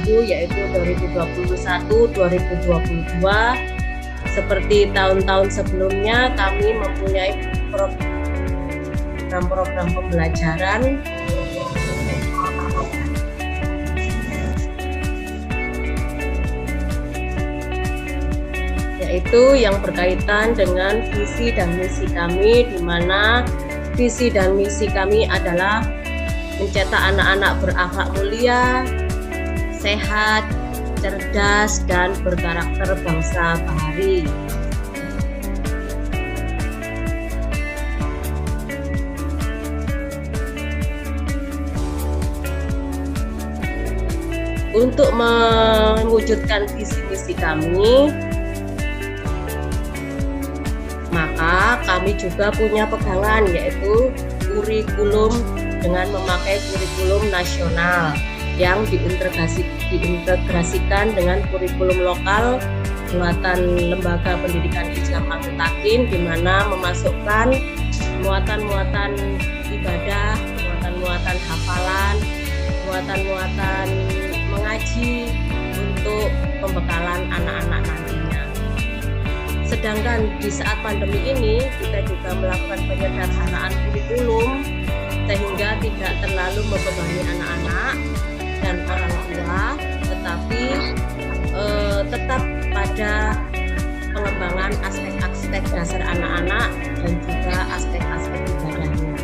baru yaitu 2021-2022. Seperti tahun-tahun sebelumnya kami mempunyai program-program pembelajaran yaitu yang berkaitan dengan visi dan misi kami, di mana visi dan misi kami adalah mencetak anak-anak berakhlak mulia, sehat, cerdas, dan berkarakter bangsa bahari. Untuk mewujudkan visi misi kami, maka kami juga punya pegangan yaitu kurikulum dengan memakai kurikulum nasional yang diintegrasikan dengan kurikulum lokal buatan Lembaga Pendidikan Islam Al-Mutakin, di mana memasukkan muatan-muatan ibadah, muatan-muatan hafalan, muatan-muatan mengaji untuk pembekalan anak-anak nantinya. Sedangkan di saat pandemi ini kita juga melakukan penyederhanaan kurikulum sehingga tidak terlalu membebani anak-anak dan orang tua, tetapi tetap pada pengembangan aspek-aspek dasar anak-anak dan juga aspek-aspek ibadahnya.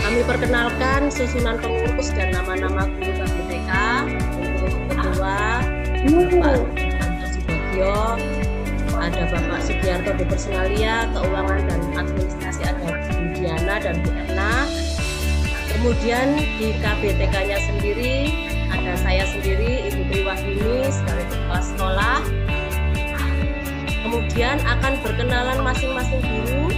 Kami perkenalkan susunan pengurus dan nama-nama guru KBTK. Untuk ketua Bapak Anto Subagio, ada Bapak Sugiarto di Personalia, Keuangan dan Administrasi ada Bu Diana dan Bu Erna. Kemudian di KBTK-nya sendiri ada saya sendiri, Ibu Tri Wahyuni sebagai kepala sekolah. Kemudian akan berkenalan masing-masing guru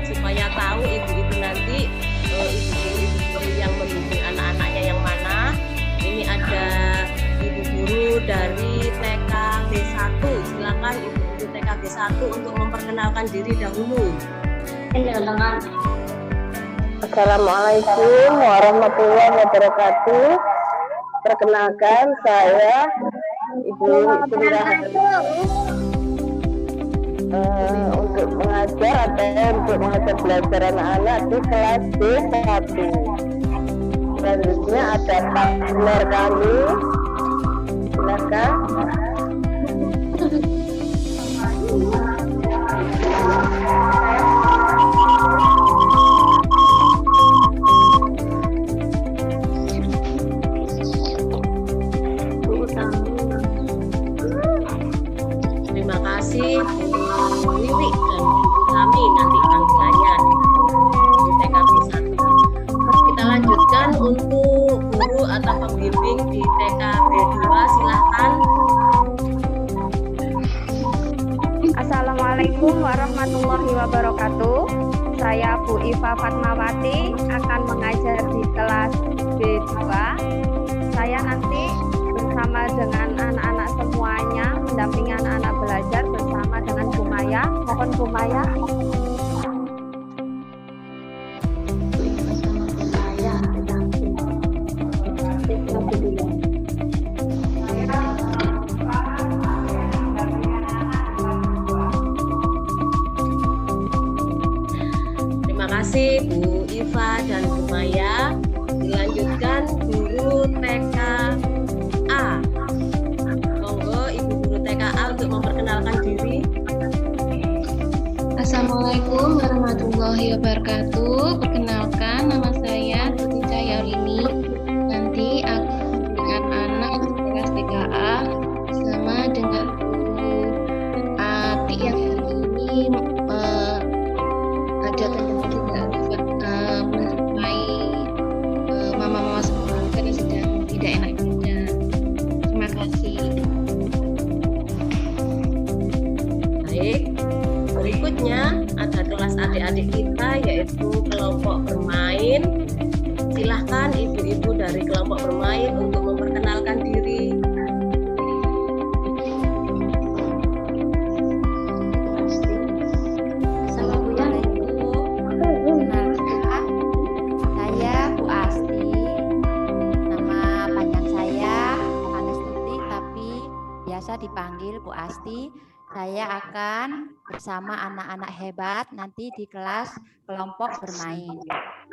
supaya tahu ibu-ibu nanti ibu-guru yang membimbing anak-anaknya yang mana. Ini ada ibu guru dari TKB 1. Silakan ibu guru TKB 1 untuk memperkenalkan diri dahulu. Assalamualaikum warahmatullahi wabarakatuh. Perkenalkan, saya Ibu untuk mengajar belajar anak-anak di kelas B1. Selanjutnya ada partner kami. Silakan. Terima kasih Bu Wiwi dan Ibu kami nanti panggilannya di TKB 1. Kita lanjutkan untuk guru atau pembimbing di TKB 2, silahkan. Assalamualaikum warahmatullahi wabarakatuh. Saya Bu Iva Fatmawati akan mengajar di kelas B2. Saya nanti bersama dengan anak-anak semuanya mendampingi anak-anak belajar bersama dengan Bu Maya. Mohon Bu Maya. Terima kasih Bu Iva dan Bu Maya. Dilanjutkan guru TKA. Monggo Ibu guru TKA untuk memperkenalkan diri. Assalamualaikum warahmatullahi wabarakatuh. Perkenalkan, nama saya Tuti Cahyaurini. Nanti aku dengan anak kelas TKA bersama dengan Bu Ati yang hari ini ada kendala juga menjumpai mama-mama semua karena sedang tidak enak juga. Terima kasih. Baik, berikutnya ada kelas adik-adik kita yaitu kelompok bermain. Silahkan ibu-ibu dari kelompok bermain untuk memperkenalkan diri. Saya Bu Asti. Nama panjang Bu Asti. Saya akan bersama anak-anak hebat nanti di kelas kelompok bermain.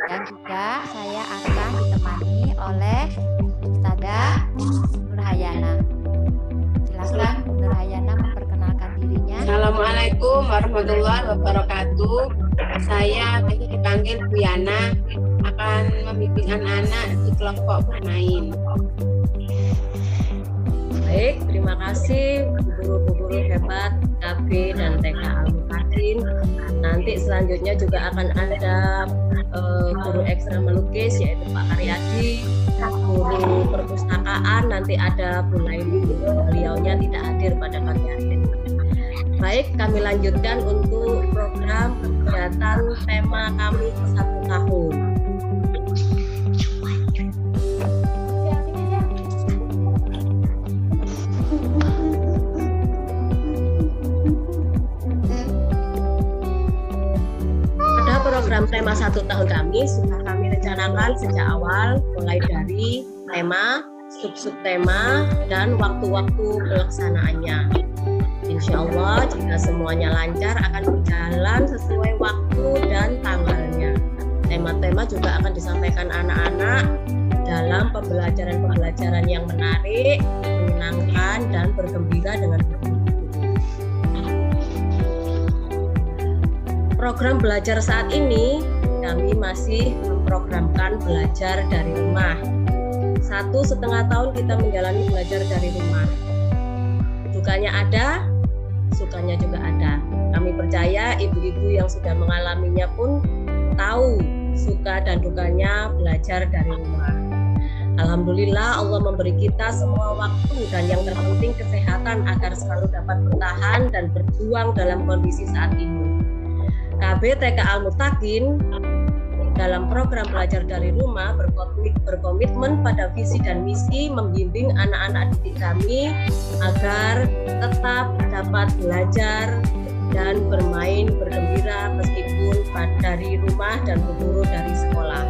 Dan juga saya akan ditemani oleh Ustazah Nurhayana. Silakan Bu Nurhayana memperkenalkan dirinya. Assalamualaikum warahmatullahi wabarakatuh. Saya tadi dipanggil Bu Yana, akan membimbing anak-anak di kelompok bermain. Baik, terima kasih Bu guru hebat KB dan TK Al-Mutakin. Nanti selanjutnya juga akan ada guru ekstra melukis yaitu Pak Karyadi, guru perpustakaan nanti ada Bu Laili, beliaunya tidak hadir pada pagi hari ini. Baik, kami lanjutkan untuk program kegiatan tema kami ke 1 tahun. Program tema 1 tahun kami sudah kami rencanakan sejak awal, mulai dari tema, sub-sub tema, dan waktu-waktu pelaksanaannya. Insya Allah jika semuanya lancar akan berjalan sesuai waktu dan tanggalnya. Tema-tema juga akan disampaikan anak-anak dalam pembelajaran-pembelajaran yang menarik, menyenangkan, dan bergembira dengan guru. Program belajar saat ini kami masih memprogramkan belajar dari rumah. 1,5 tahun kita menjalani belajar dari rumah. Dukanya ada, sukanya juga ada. Kami percaya ibu-ibu yang sudah mengalaminya pun tahu suka dan dukanya belajar dari rumah. Alhamdulillah Allah memberi kita semua waktu dan yang terpenting kesehatan agar selalu dapat bertahan dan berjuang dalam kondisi saat ini. KB TK Al-Mutakin dalam program belajar dari rumah berkomitmen pada visi dan misi membimbing anak-anak didik kami agar tetap dapat belajar dan bermain bergembira meskipun dari rumah dan berguru dari sekolah.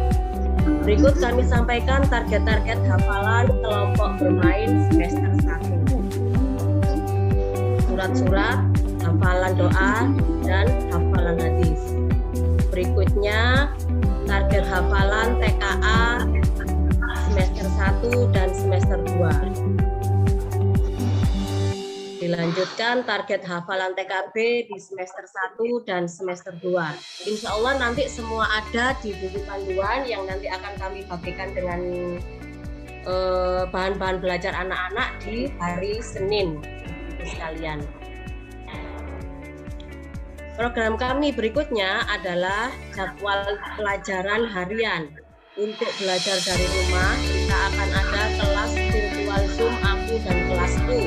Berikut kami sampaikan target-target hafalan kelompok bermain semester 1. Surat-surat, hafalan doa, dan hafalan hadis. Berikutnya target hafalan TKA semester 1 dan semester 2. Dilanjutkan target hafalan TKB di semester 1 dan semester 2. Insya Allah nanti semua ada di buku panduan yang nanti akan kami bagikan dengan bahan-bahan belajar anak-anak di hari Senin sekalian. Program kami berikutnya adalah jadwal pelajaran harian. Untuk belajar dari rumah, kita akan ada kelas virtual Zoom aku dan kelasku.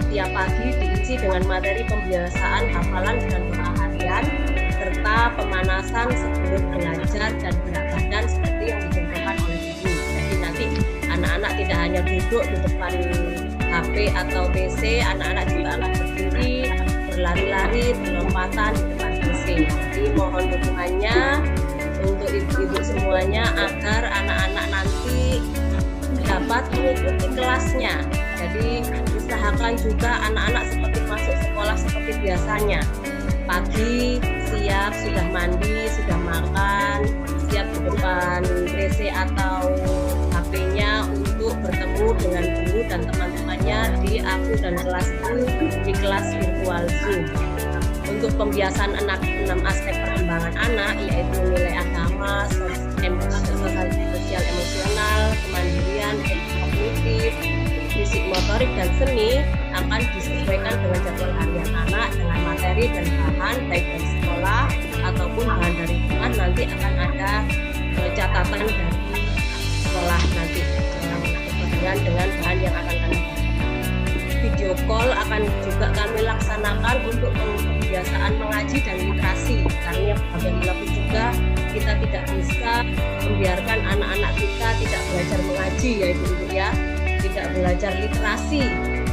Setiap pagi diisi dengan materi pembiasaan hafalan dan doa harian, serta pemanasan sebelum belajar dan gerak badan seperti yang dicontohkan oleh ibu. Jadi nanti anak-anak tidak hanya duduk di depan HP atau PC, anak-anak juga akan berdiri, berlari-lari, berlompatan di depan PC. Jadi mohon dukungannya untuk ibu-ibu semuanya agar anak-anak nanti dapat mengikuti kelasnya. Jadi usahakan juga anak-anak seperti masuk sekolah seperti biasanya. Pagi siap, sudah mandi, sudah makan, siap di depan PC atau HP-nya untuk bertemu dengan guru dan teman-temannya di aku dan kelasku di kelas virtual Zoom. Untuk pembiasaan anak 6 aspek perkembangan anak yaitu nilai agama, sosial emosional, kemandirian, kognitif, fisik motorik dan seni akan disesuaikan dengan jadwal harian anak dengan materi dan bahan baik dari sekolah ataupun bahan dari rumah. Nanti akan ada catatan dari sekolah nanti dengan bahan yang akan kami bagikan. Video call akan juga kami laksanakan untuk pembiasaan mengaji dan literasi, karena bagaimanapun juga kita tidak bisa membiarkan anak-anak kita tidak belajar mengaji ya ibu ya, tidak belajar literasi.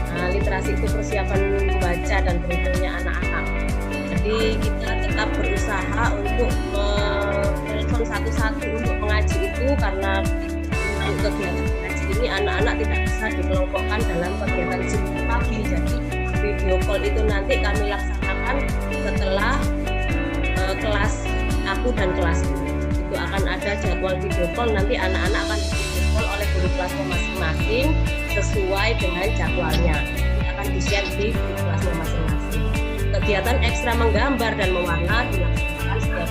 Nah, literasi itu persiapan membaca dan berhitungnya anak-anak. Jadi kita tetap berusaha untuk menelpon satu-satu untuk mengaji itu, karena untuk kegiatan mengaji ini anak-anak tidak bisa dikelompokkan dalam kegiatan pagi. Jadi video call itu nanti kami laksanakan setelah kelas aku dan kelasku. Itu akan ada jadwal video call, nanti anak-anak akan di video call oleh guru kelasnya masing-masing sesuai dengan jadwalnya. Ini akan di-share di guru kelasnya masing-masing. Kegiatan ekstra menggambar dan mewarna dilaksanakan setiap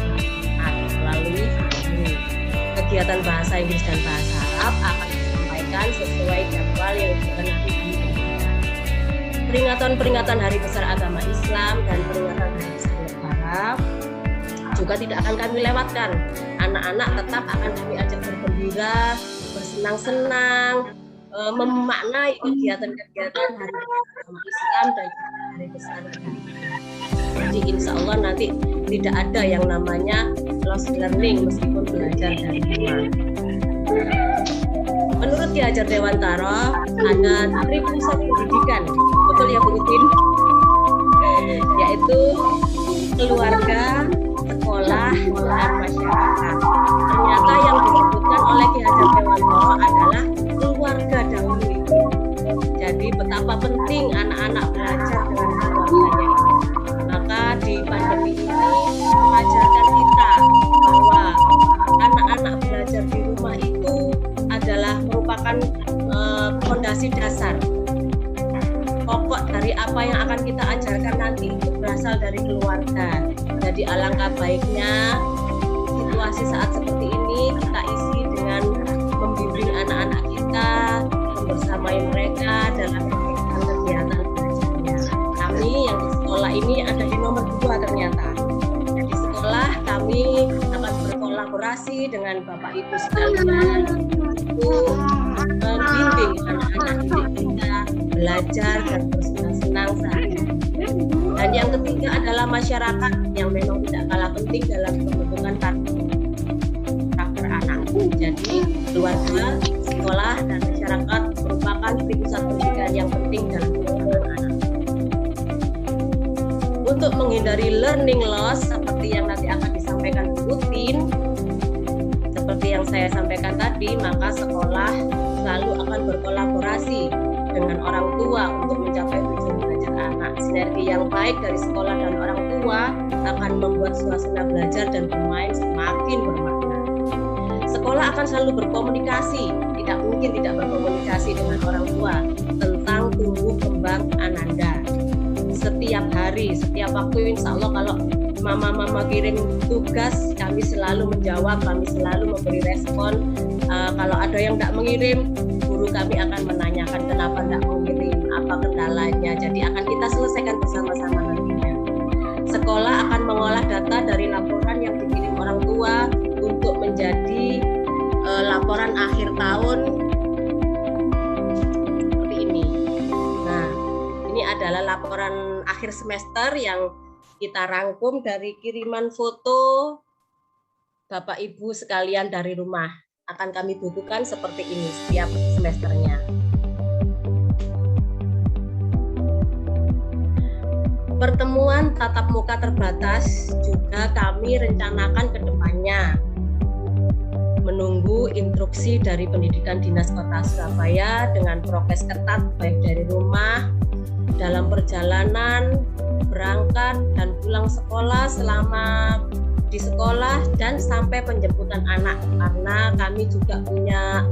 hari melalui video. Kegiatan bahasa Inggris dan bahasa Arab akan disampaikan sesuai jadwal yang juga nanti kami berikan. Peringatan Hari Besar Agama Islam dan peringatan Hari Besar Lebaran juga tidak akan kami lewatkan. Anak-anak tetap akan kami ajak bergembira, bersenang-senang, memaknai kegiatan-kegiatan Hari Besar Agama Islam dan Hari Besar Lebaran. Jadi insya Allah nanti tidak ada yang namanya lost learning meskipun belajar dari rumah. Menurut Ki Hajar Dewantara ada atribusi pendidikan, betul ya Bu Udin? Yaitu keluarga, sekolah, dan masyarakat. Ternyata yang disebutkan oleh Ki Hajar Dewantara adalah keluarga dahulu. Jadi betapa penting anak-anak belajar dengan keluarganya itu. Maka di pandemi ini mengajarkan kita bahwa anak-anak belajar di rumah itu adalah merupakan fondasi dasar. Pokok dari apa yang akan kita ajarkan nanti itu berasal dari keluarga. Jadi alangkah baiknya situasi saat seperti ini kita isi dengan membimbing anak-anak kita, membersamai mereka dalam kegiatan belajarnya. Kami yang di sekolah ini ada di nomor 2 ternyata. Di sekolah kami akan berkolaborasi dengan Bapak Ibu sekalian untuk membimbing anak-anak didik kita belajar dan bersenang-senang saat ini. Dan yang ketiga adalah masyarakat yang memang tidak kalah penting dalam pembentukan karakter anak. Jadi keluarga, sekolah, dan masyarakat merupakan pusat pendidikan yang penting dalam pembentukan anak. Untuk menghindari learning loss seperti yang nanti akan disampaikan Bu Utin, seperti yang saya sampaikan tadi, maka sekolah selalu akan berkolaborasi dengan orang tua untuk mencapai tujuan belajar anak. Sinergi yang baik dari sekolah dan orang tua akan membuat suasana belajar dan bermain semakin bermakna. Sekolah akan selalu berkomunikasi, tidak mungkin tidak berkomunikasi dengan orang tua tentang tumbuh kembang Ananda. Setiap hari, setiap waktu, insya Allah kalau mama-mama kirim tugas, kami selalu menjawab, kami selalu memberi respon. Kalau ada yang tidak mengirim, guru kami akan menanyakan kenapa tidak mengirim, apa kendalanya. Jadi akan kita selesaikan bersama-sama nantinya. Sekolah akan mengolah data dari laporan yang dikirim orang tua untuk menjadi laporan akhir tahun seperti ini. Nah, ini adalah laporan akhir semester yang kita rangkum dari kiriman foto Bapak Ibu sekalian dari rumah. Akan kami bukukan seperti ini setiap semesternya. Pertemuan tatap muka terbatas juga kami rencanakan ke depannya. Menunggu instruksi dari Pendidikan Dinas Kota Surabaya dengan prokes ketat baik dari rumah, dalam perjalanan, berangkat dan pulang sekolah, selama di sekolah, dan sampai penjemputan anak, karena kami juga punya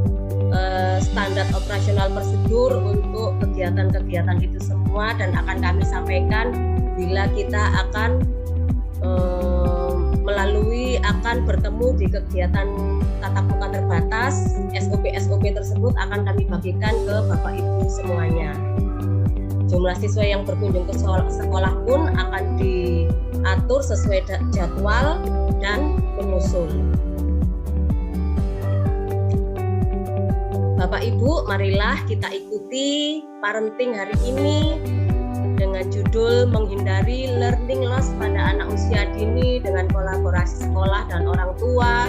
standar operasional prosedur untuk kegiatan-kegiatan itu semua, dan akan kami sampaikan bila kita akan akan bertemu di kegiatan tatap muka terbatas. SOP tersebut akan kami bagikan ke Bapak Ibu semuanya. Jumlah siswa yang berkunjung ke sekolah pun akan diatur sesuai jadwal dan menyusul. Bapak Ibu, marilah kita ikuti parenting hari ini dengan judul menghindari learning loss pada anak usia dini dengan kolaborasi sekolah dan orang tua,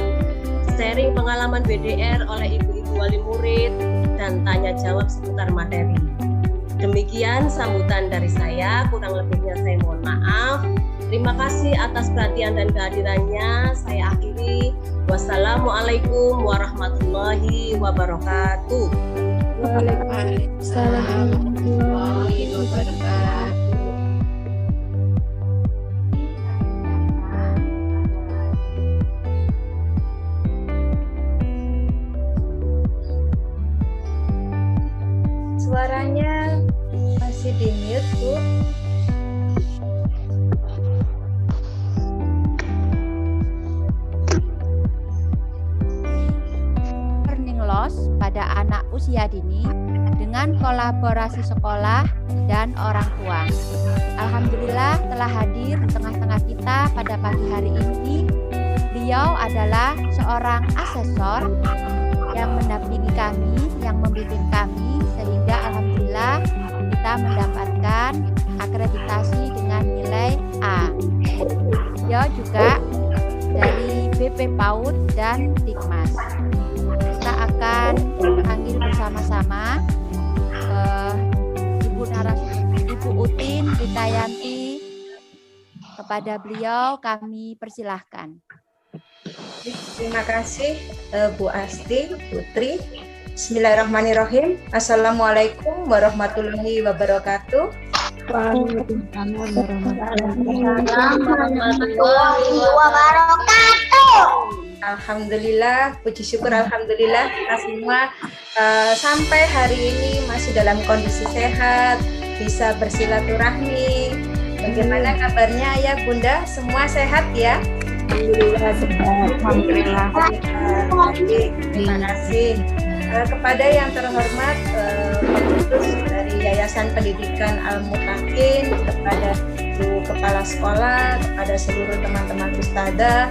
sharing pengalaman BDR oleh ibu-ibu wali murid, dan tanya jawab seputar materi. Demikian sambutan dari saya, kurang lebihnya saya mohon maaf. Terima kasih atas perhatian dan kehadirannya. Saya akhiri. Wassalamualaikum warahmatullahi wabarakatuh. Waalaikumsalam warahmatullahi wabarakatuh. Lanjut, Bu. Learning loss pada anak usia dini dengan kolaborasi sekolah dan orang tua. Alhamdulillah telah hadir di tengah-tengah kita pada pagi hari ini. Beliau adalah seorang asesor yang mendampingi kami, yang membimbing kami, sehingga alhamdulillah kita mendapatkan akreditasi dengan nilai A. Beliau juga dari BP PAUD dan Dikmas. Kita akan panggil bersama-sama Ibu Utin Ritayanti. Kepada beliau kami persilahkan. Terima kasih Bu Asti Putri. Bismillahirrahmanirrahim. Assalamualaikum warahmatullahi wabarakatuh. Alhamdulillah, puji syukur alhamdulillah kita semua sampai hari ini masih dalam kondisi sehat, bisa bersilaturahmi. Bagaimana kabarnya Ayah Bunda? Semua sehat ya? Alhamdulillah. Terima kasih kepada yang terhormat pengurus dari Yayasan Pendidikan Al-Mutakin, kepada Ibu Kepala Sekolah, kepada seluruh teman-teman ustadzah,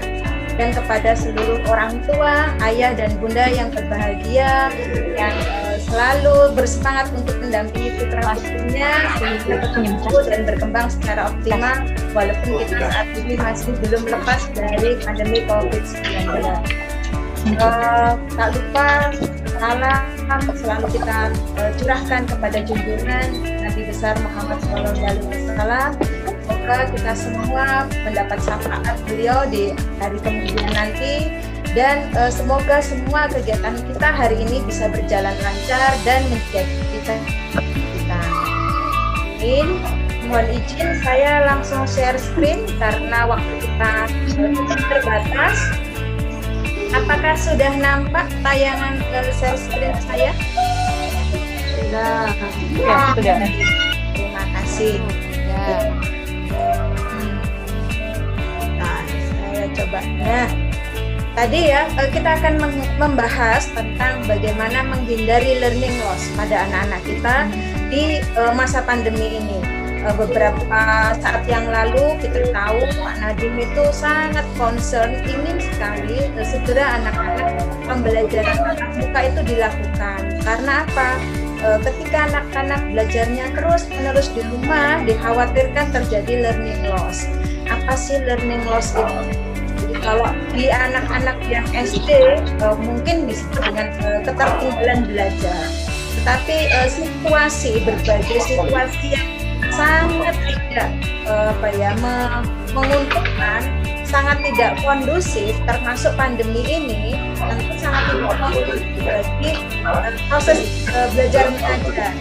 dan kepada seluruh orang tua, ayah dan bunda yang berbahagia, yang selalu bersemangat untuk mendampingi putra-putrinya sehingga tumbuh dan berkembang secara optimal walaupun kita saat ini masih belum lepas dari pandemi COVID-19. Tak lupa salam selalu kita curahkan kepada junjungan Nabi besar Muhammad SAW. Semoga kita semua mendapat syafaat beliau di hari kemudian nanti, dan semoga semua kegiatan kita hari ini bisa berjalan lancar dan menjadi kita. Mohon izin saya langsung share screen karena waktu kita terbatas. Apakah sudah nampak tayangan share screen saya? Sudah. Ya, sudah. Terima kasih. Ya. Nah, saya coba. Nah, tadi ya kita akan membahas tentang bagaimana menghindari learning loss pada anak-anak kita di masa pandemi ini. Beberapa saat yang lalu kita tahu Pak Nadiem itu sangat concern, ingin sekali segera anak-anak pembelajaran tatap muka itu dilakukan. Karena apa? Ketika anak-anak belajarnya terus-menerus di rumah, dikhawatirkan terjadi learning loss. Apa sih learning loss itu? Jadi kalau di anak-anak yang SD mungkin disebut dengan ketertinggalan belajar. Tetapi berbagai situasi yang sangat tidak menguntungkan, sangat tidak kondusif, termasuk pandemi ini, tentu sangat tidak kondusif bagi proses belajar mengajar.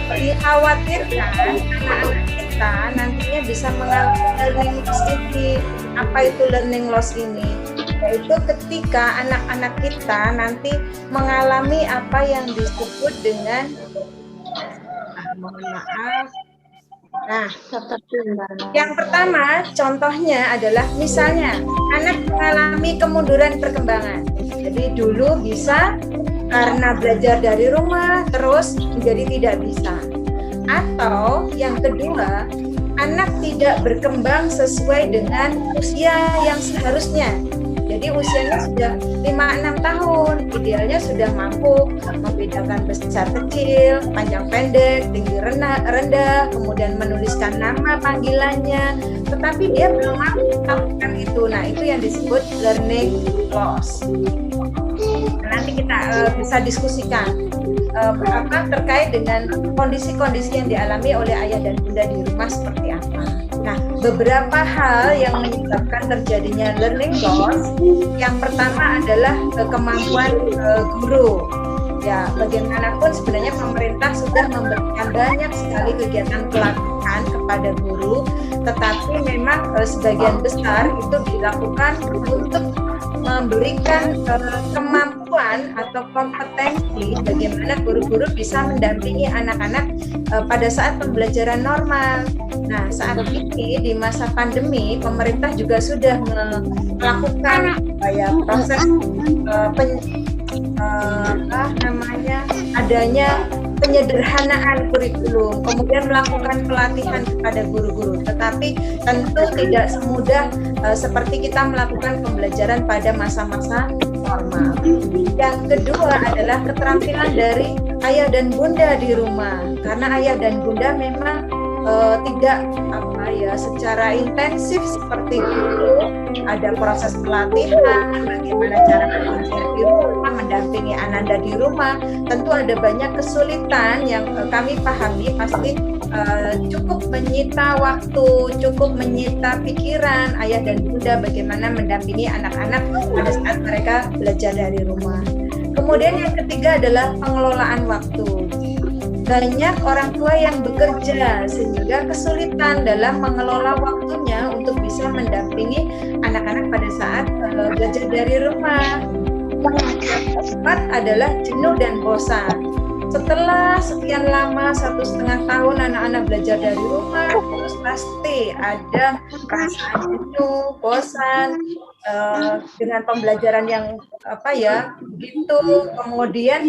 Nah, dikhawatirkan anak-anak kita nantinya bisa mengalami learning loss ini. Apa itu learning loss ini? Yaitu ketika anak-anak kita nanti mengalami apa yang disebut dengan mohon maaf. Nah, yang pertama contohnya adalah misalnya anak mengalami kemunduran perkembangan. Jadi dulu bisa karena belajar dari rumah terus menjadi tidak bisa. Atau yang kedua, anak tidak berkembang sesuai dengan usia yang seharusnya. Jadi usianya sudah 5-6 tahun, idealnya sudah mampu membedakan besar kecil, panjang pendek, tinggi rendah, kemudian menuliskan nama panggilannya, tetapi dia belum mampu melakukan itu. Nah, itu yang disebut learning loss. Nanti kita bisa diskusikan terkait dengan kondisi-kondisi yang dialami oleh ayah dan bunda di rumah seperti apa. Nah, beberapa hal yang menyebabkan terjadinya learning loss, yang pertama adalah kemampuan guru. Ya, bagaimanapun sebenarnya pemerintah sudah memberikan banyak sekali kegiatan pelatihan kepada guru, tetapi memang sebagian besar itu dilakukan untuk memberikan kemampuan kemampuan atau kompetensi bagaimana guru-guru bisa mendampingi anak-anak pada saat pembelajaran normal. Nah, saat ini di masa pandemi, pemerintah juga sudah melakukan proses adanya penyederhanaan kurikulum, kemudian melakukan pelatihan kepada guru-guru. Tetapi tentu tidak semudah seperti kita melakukan pembelajaran pada masa-masa normal. Yang kedua adalah keterampilan dari ayah dan bunda di rumah, karena ayah dan bunda memang tidak secara intensif seperti itu. Ada proses pelatihan, bagaimana cara belajar di rumah, mendampingi ananda di rumah. Tentu ada banyak kesulitan yang kami pahami, pasti cukup menyita waktu, cukup menyita pikiran ayah dan bunda bagaimana mendampingi anak-anak pada saat mereka belajar dari rumah. Kemudian yang ketiga adalah pengelolaan waktu. Banyak orang tua yang bekerja sehingga kesulitan dalam mengelola waktunya untuk bisa mendampingi anak-anak pada saat belajar dari rumah. Yang keempat adalah jenuh dan bosan. Setelah sekian lama 1,5 tahun anak-anak belajar dari rumah, terus pasti ada perasaan jenuh, bosan dengan pembelajaran yang begitu. Kemudian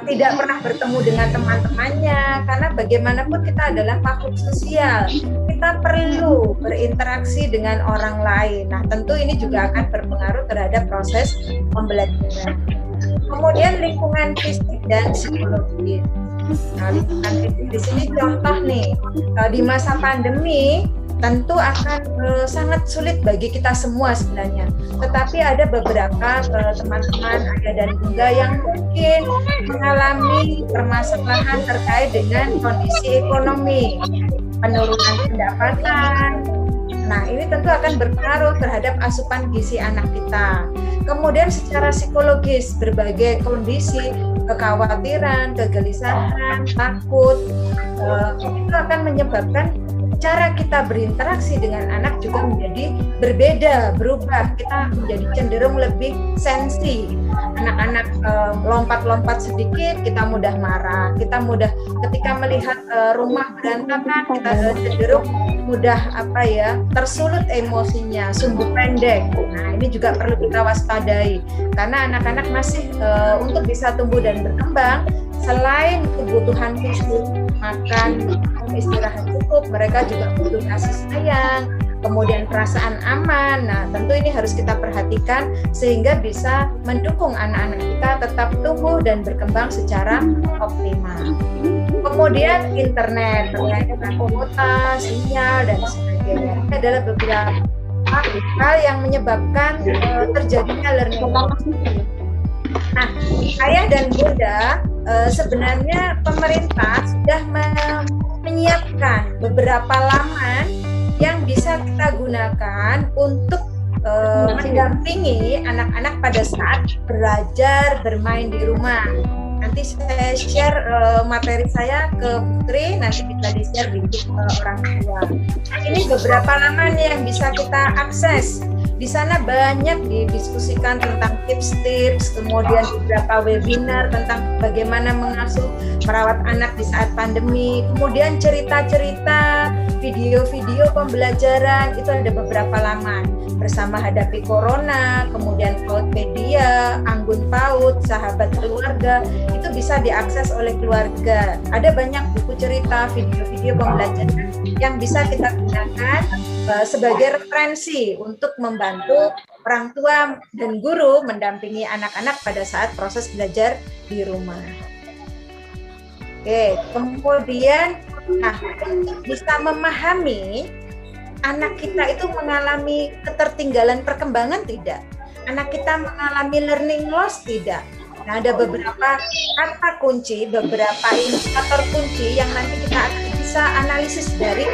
tidak pernah bertemu dengan teman-temannya, karena bagaimanapun kita adalah makhluk sosial. Kita perlu berinteraksi dengan orang lain. Nah, tentu ini juga akan berpengaruh terhadap proses pembelajaran. Kemudian lingkungan fisik dan psikologis. Nah, lingkungan fisik di sini contoh nih, di masa pandemi tentu akan sangat sulit bagi kita semua sebenarnya. Tetapi ada beberapa teman-teman ayah dan bunda yang mungkin mengalami permasalahan terkait dengan kondisi ekonomi, penurunan pendapatan. Nah, ini tentu akan berpengaruh terhadap asupan gizi anak kita. Kemudian secara psikologis, berbagai kondisi, kekhawatiran, kegelisahan, takut, itu akan menyebabkan cara kita berinteraksi dengan anak juga menjadi berbeda, berubah. Kita menjadi cenderung lebih sensi. Anak-anak lompat-lompat sedikit, kita mudah marah. Kita mudah ketika melihat rumah berantakan, kita cenderung mudah tersulut emosinya, sumbu pendek. Nah, ini juga perlu kita waspadai karena anak-anak masih untuk bisa tumbuh dan berkembang, selain kebutuhan fisik, makan, istirahat cukup, mereka juga butuh kasih sayang, kemudian perasaan aman. Nah, tentu ini harus kita perhatikan sehingga bisa mendukung anak-anak kita tetap tumbuh dan berkembang secara optimal. Kemudian internet terkait dengan kuota, sinyal, dan sebagainya. Ini adalah beberapa hal yang menyebabkan terjadinya learning loss. Nah, ayah dan bunda, sebenarnya pemerintah sudah menyiapkan beberapa laman yang bisa kita gunakan untuk mendampingi anak-anak pada saat belajar bermain di rumah. Nanti saya share materi saya ke Putri, nanti bisa di-share di orang tua. Ini beberapa laman yang bisa kita akses. Di sana banyak didiskusikan tentang tips-tips, kemudian beberapa webinar tentang bagaimana mengasuh merawat anak di saat pandemi, kemudian cerita-cerita, video-video pembelajaran, itu ada beberapa laman. Bersama Hadapi Corona, kemudian Pautpedia, Anggun Paut, Sahabat Keluarga, itu bisa diakses oleh keluarga. Ada banyak buku cerita, video-video pembelajaran yang bisa kita gunakan sebagai referensi untuk membantu orang tua dan guru mendampingi anak-anak pada saat proses belajar di rumah. Oke, kemudian untuk bisa memahami anak kita itu mengalami ketertinggalan perkembangan tidak? Anak kita mengalami learning loss tidak? Nah, ada beberapa kata kunci, beberapa indikator kunci yang nanti kita akan bisa analisis dari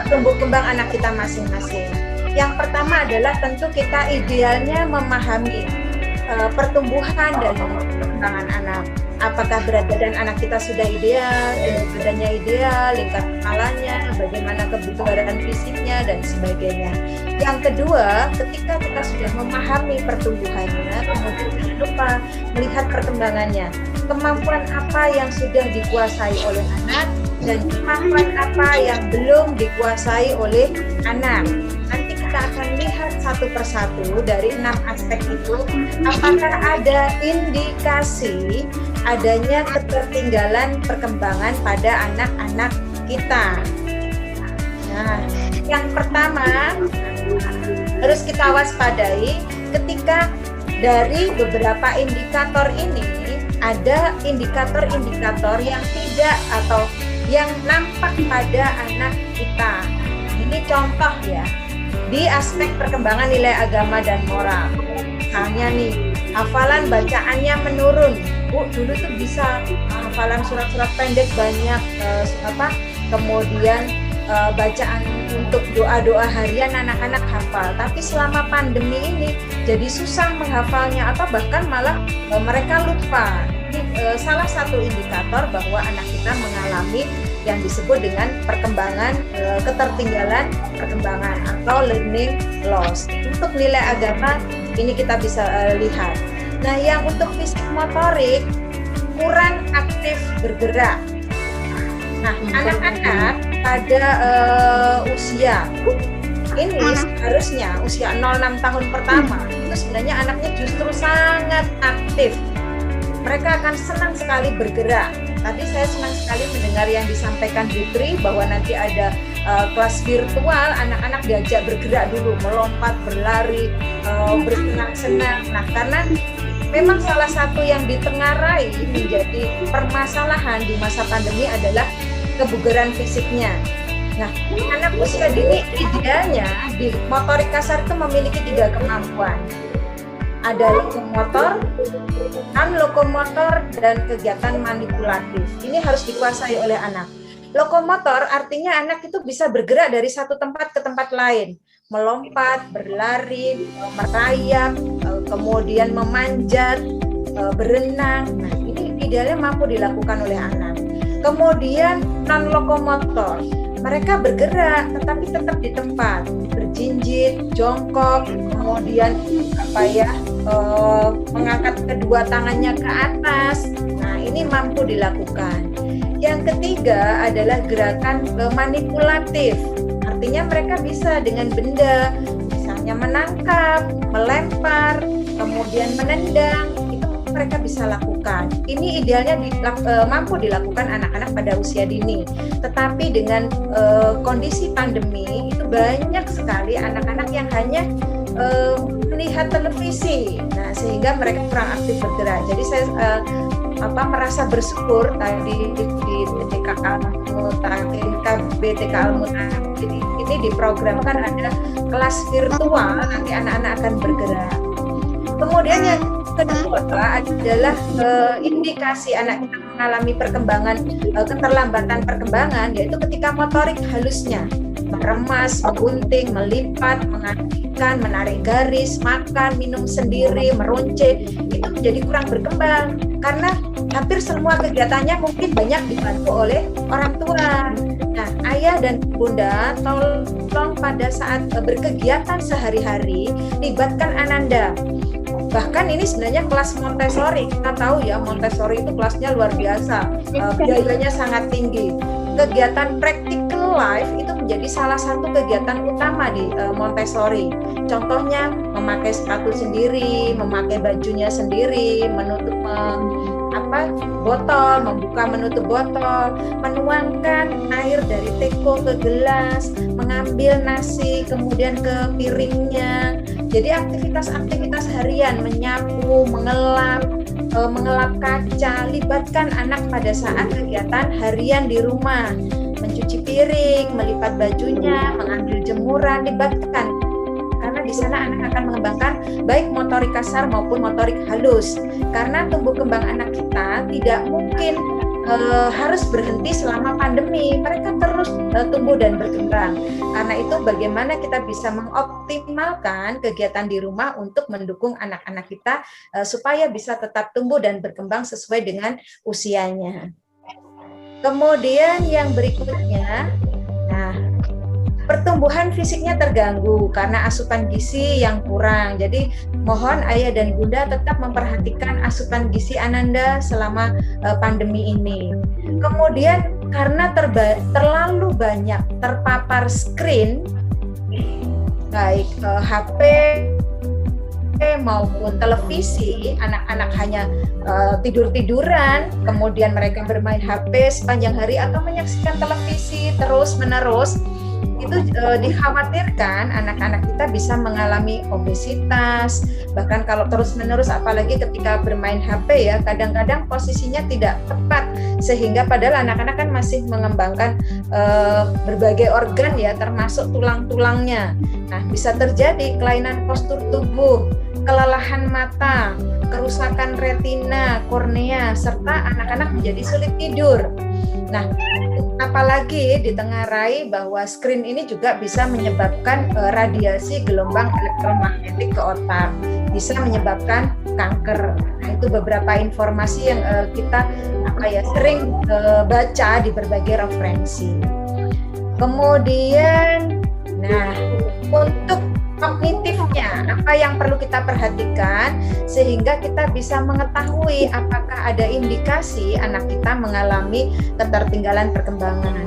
tumbuh kembang anak kita masing-masing. Yang pertama adalah tentu kita idealnya memahami pertumbuhan dan perkembangan anak. Apakah berat badan anak kita sudah ideal, badannya ideal, lingkar kepalanya, bagaimana kebugaran fisiknya, dan sebagainya. Yang kedua, ketika kita sudah memahami pertumbuhannya, kemudian jangan lupa melihat perkembangannya. Kemampuan apa yang sudah dikuasai oleh anak, dan kemampuan apa yang belum dikuasai oleh anak. Nanti kita akan lihat satu persatu dari 6 aspek itu, apakah ada indikasi adanya ketertinggalan perkembangan pada anak-anak kita. Nah, yang pertama harus kita waspadai ketika dari beberapa indikator ini ada indikator-indikator yang tidak atau yang nampak pada anak kita. Ini contoh ya, di aspek perkembangan nilai agama dan moral. Misalnya nih, hafalan bacaannya menurun. Dulu tuh bisa hafalan surat-surat pendek banyak, kemudian bacaan untuk doa-doa harian anak-anak hafal. Tapi selama pandemi ini jadi susah menghafalnya atau bahkan malah mereka lupa. Ini salah satu indikator bahwa anak kita mengalami yang disebut dengan perkembangan ketertinggalan perkembangan atau learning loss. Untuk nilai agama ini kita bisa lihat. Nah, yang untuk fisik motorik kurang aktif bergerak. Nah, anak-anak pada usia ini seharusnya usia 0-6 tahun pertama itu sebenarnya anaknya justru sangat aktif. Mereka akan senang sekali bergerak. Tadi saya senang sekali mendengar yang disampaikan Putri bahwa nanti ada kelas virtual, anak-anak diajak bergerak dulu, melompat, berlari, bersenang-senang. Nah, karena memang salah satu yang ditengarai menjadi permasalahan di masa pandemi adalah kebugaran fisiknya. Nah, anak usia dini idealnya di motorik kasar itu memiliki 3 kemampuan. Ada lokomotor, non-lokomotor, dan kegiatan manipulatif. Ini harus dikuasai oleh anak. Lokomotor artinya anak itu bisa bergerak dari satu tempat ke tempat lain. Melompat, berlari, merayap, kemudian memanjat, berenang. Nah, ini idealnya mampu dilakukan oleh anak. Kemudian non-lokomotor. Mereka bergerak tetapi tetap di tempat, berjinjit, jongkok, kemudian mengangkat kedua tangannya ke atas. Nah, ini mampu dilakukan. Yang ketiga adalah gerakan manipulatif. Artinya mereka bisa dengan benda, misalnya menangkap, melempar, kemudian menendang, itu mereka bisa lakukan. Ini idealnya mampu dilakukan anak-anak pada usia dini. Tetapi dengan kondisi pandemi itu banyak sekali anak-anak yang hanya melihat televisi. Nah, sehingga mereka kurang aktif bergerak. Jadi saya merasa bersyukur tadi di TK Al-Mutakhin ini diprogramkan ada kelas virtual, nanti anak-anak akan bergerak. Kemudian yang kedua adalah indikasi anak kita mengalami perkembangan keterlambatan perkembangan, yaitu ketika motorik halusnya meremas, menggunting, melipat, mengakikan, menarik garis, makan, minum sendiri, meronce, itu menjadi kurang berkembang karena hampir semua kegiatannya mungkin banyak dibantu oleh orang tua. Nah, ayah dan bunda tolong pada saat berkegiatan sehari-hari libatkan Ananda. Bahkan ini sebenarnya kelas Montessori, kita tahu ya Montessori itu kelasnya luar biasa, biayanya sangat tinggi. Kegiatan practical life itu menjadi salah satu kegiatan utama di Montessori. Contohnya memakai sepatu sendiri, memakai bajunya sendiri, menutup botol, membuka menutup botol, menuangkan air dari teko ke gelas, mengambil nasi kemudian ke piringnya. Jadi aktivitas-aktivitas harian, menyapu, mengelap kaca, libatkan anak pada saat kegiatan harian di rumah, mencuci piring, melipat bajunya, mengambil jemuran, libatkan. Karena di sana anak akan mengembangkan baik motorik kasar maupun motorik halus. Karena tumbuh kembang anak kita tidak mungkin harus berhenti selama pandemi. Mereka terus tumbuh dan berkembang. Karena itu bagaimana kita bisa mengoptimalkan kegiatan di rumah untuk mendukung anak-anak kita supaya bisa tetap tumbuh dan berkembang sesuai dengan usianya. Kemudian yang berikutnya, nah, pertumbuhan fisiknya terganggu karena asupan gizi yang kurang. Jadi mohon ayah dan bunda tetap memperhatikan asupan gizi Ananda selama pandemi ini. Kemudian karena terlalu banyak terpapar screen, baik HP maupun televisi, anak-anak hanya tidur-tiduran, kemudian mereka bermain HP sepanjang hari atau menyaksikan televisi terus-menerus. Itu dikhawatirkan anak-anak kita bisa mengalami obesitas, bahkan kalau terus-menerus apalagi ketika bermain HP ya, kadang-kadang posisinya tidak tepat sehingga padahal anak-anak kan masih mengembangkan berbagai organ ya, termasuk tulang-tulangnya. Nah, bisa terjadi kelainan postur tubuh, kelelahan mata, kerusakan retina, kornea, serta anak-anak menjadi sulit tidur. Nah, apalagi ditengarai bahwa screen ini juga bisa menyebabkan radiasi gelombang elektromagnetik ke otak, bisa menyebabkan kanker. Nah, itu beberapa informasi yang kita sering baca di berbagai referensi. Kemudian, nah, untuk kognitifnya, apa yang perlu kita perhatikan sehingga kita bisa mengetahui apakah ada indikasi anak kita mengalami ketertinggalan perkembangan.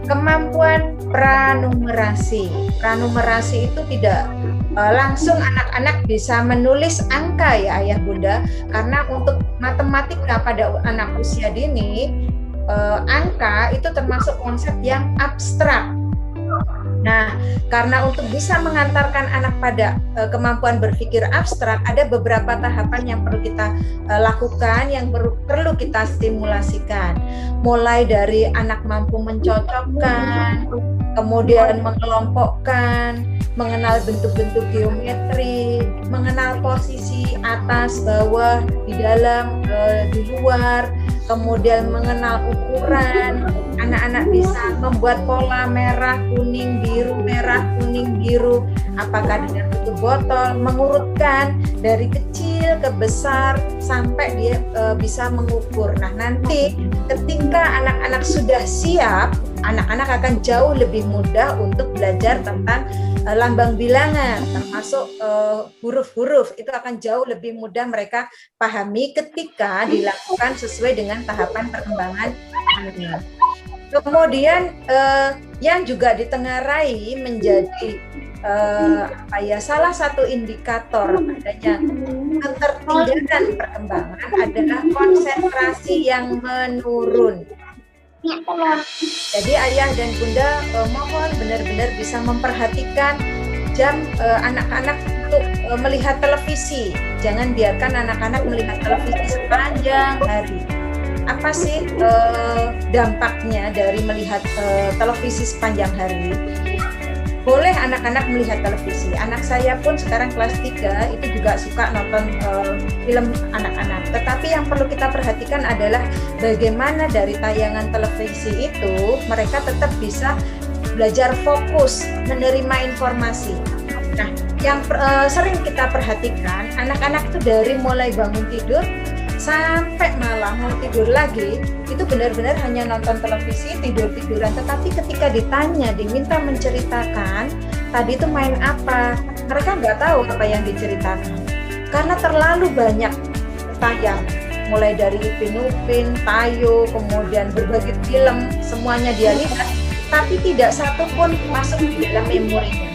Kemampuan pranumerasi. Pranumerasi itu tidak langsung anak-anak bisa menulis angka ya ayah bunda, karena untuk matematika pada anak usia dini, angka itu termasuk konsep yang abstrak. Nah, karena untuk bisa mengantarkan anak pada kemampuan berpikir abstrak, ada beberapa tahapan yang perlu kita lakukan, yang perlu kita stimulasikan. Mulai dari anak mampu mencocokkan, kemudian mengelompokkan, mengenal bentuk-bentuk geometri, mengenal posisi atas, bawah, di dalam, di luar, kemudian mengenal ukuran. Anak-anak bisa membuat pola merah, kuning, biru, merah, kuning, biru, apakah dengan bentuk botol, mengurutkan dari kecil ke besar sampai dia bisa mengukur. Nah, nanti ketika anak-anak sudah siap, anak-anak akan jauh lebih mudah untuk belajar tentang lambang bilangan, termasuk huruf-huruf. Itu akan jauh lebih mudah mereka pahami ketika dilakukan sesuai dengan tahapan perkembangan anak. Kemudian yang juga ditengarai menjadi salah satu indikator adanya ketertinggalan perkembangan adalah konsentrasi yang menurun. Jadi ayah dan bunda mohon benar-benar bisa memperhatikan jam anak-anak untuk melihat televisi. Jangan biarkan anak-anak melihat televisi sepanjang hari. Apa sih dampaknya dari melihat televisi sepanjang hari? Boleh anak-anak melihat televisi. Anak saya pun sekarang kelas 3 itu juga suka nonton film anak-anak. Tetapi yang perlu kita perhatikan adalah bagaimana dari tayangan televisi itu mereka tetap bisa belajar fokus, menerima informasi. Nah, yang sering kita perhatikan, anak-anak itu dari mulai bangun tidur sampai malam mau tidur lagi, itu benar-benar hanya nonton televisi, tidur-tiduran. Tetapi ketika ditanya, diminta menceritakan, tadi itu main apa, mereka nggak tahu apa yang diceritakan. Karena terlalu banyak tayang, mulai dari Upin Ipin, Tayo, kemudian berbagai film, semuanya dia lihat, tapi tidak satu pun masuk di dalam memorinya.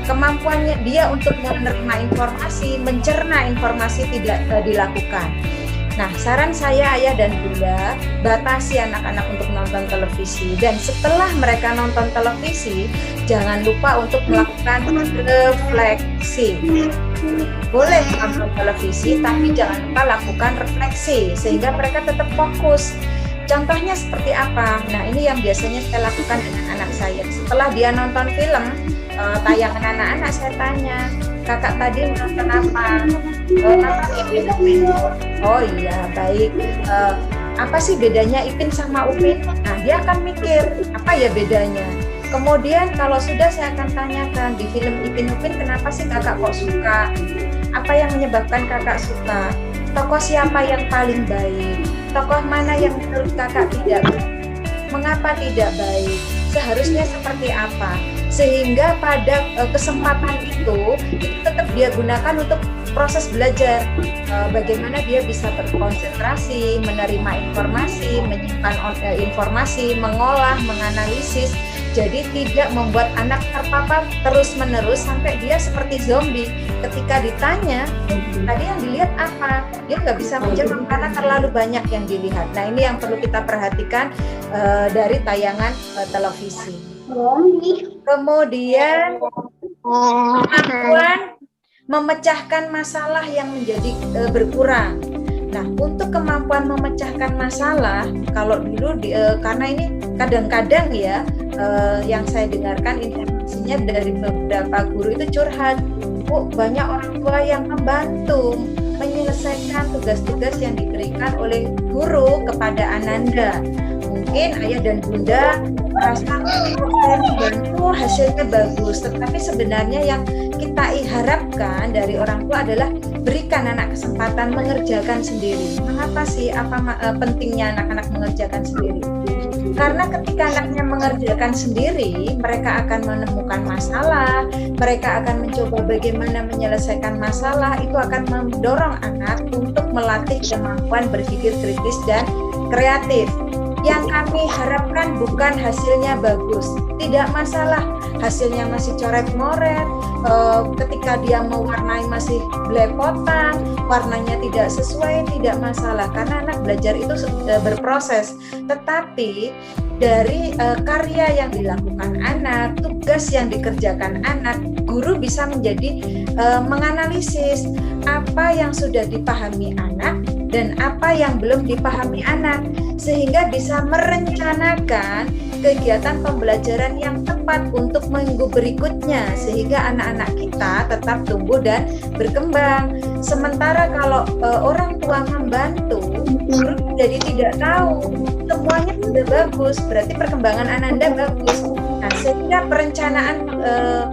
Kemampuannya dia untuk menerima informasi, mencerna informasi tidak dilakukan. Nah, saran saya ayah dan bunda, batasi anak-anak untuk nonton televisi. Dan setelah mereka nonton televisi, jangan lupa untuk melakukan refleksi. Boleh nonton televisi, tapi jangan lupa lakukan refleksi, sehingga mereka tetap fokus. Contohnya seperti apa? Nah, ini yang biasanya saya lakukan dengan anak saya. Setelah dia nonton film, tayangan anak-anak, saya tanya, kakak tadi nonton apa? Nonton Upin Ipin. Oh iya, baik. apa sih bedanya Ipin sama Upin? Nah, dia akan mikir, apa ya bedanya? Kemudian kalau sudah, saya akan tanyakan, di film Ipin Upin kenapa sih kakak kok suka? Apa yang menyebabkan kakak suka? Tokoh siapa yang paling baik? Tokoh mana yang menurut kakak tidak baik? Mengapa tidak baik? Seharusnya seperti apa? Sehingga pada kesempatan itu tetap dia gunakan untuk proses belajar, bagaimana dia bisa berkonsentrasi, menerima informasi, menyimpan informasi, mengolah, menganalisis. Jadi tidak membuat anak terpapar terus-menerus sampai dia seperti zombie. Ketika ditanya, tadi yang dilihat apa? Dia nggak bisa menjawab karena terlalu banyak yang dilihat. Nah, ini yang perlu kita perhatikan dari tayangan televisi. Kemudian kemampuan memecahkan masalah yang menjadi berkurang. Nah, untuk kemampuan memecahkan masalah, kalau dulu karena ini kadang-kadang ya yang saya dengarkan informasinya dari beberapa guru itu curhat, banyak orang tua yang membantu menyelesaikan tugas-tugas yang diberikan oleh guru kepada ananda. Mungkin ayah dan bunda merasa saya membantu hasilnya bagus, tetapi sebenarnya yang kita harapkan dari orang tua adalah berikan anak kesempatan mengerjakan sendiri. Mengapa sih? Apa pentingnya anak-anak mengerjakan sendiri? Karena ketika anaknya mengerjakan sendiri, mereka akan menemukan masalah, mereka akan mencoba bagaimana menyelesaikan masalah, itu akan mendorong anak untuk melatih kemampuan berpikir kritis dan kreatif. Yang kami harapkan bukan hasilnya bagus, tidak masalah, hasilnya masih coret-moret, ketika dia mewarnai masih belepotan, warnanya tidak sesuai, tidak masalah, karena anak belajar itu berproses. Tetapi dari karya yang dilakukan anak, tugas yang dikerjakan anak, guru bisa menjadi menganalisis apa yang sudah dipahami anak dan apa yang belum dipahami anak, sehingga bisa merencanakan kegiatan pembelajaran yang tepat untuk minggu berikutnya, sehingga anak-anak kita tetap tumbuh dan berkembang. Sementara kalau orang tua membantu, guru jadi tidak tahu, semuanya sudah bagus, berarti perkembangan Ananda bagus. Nah, sehingga perencanaan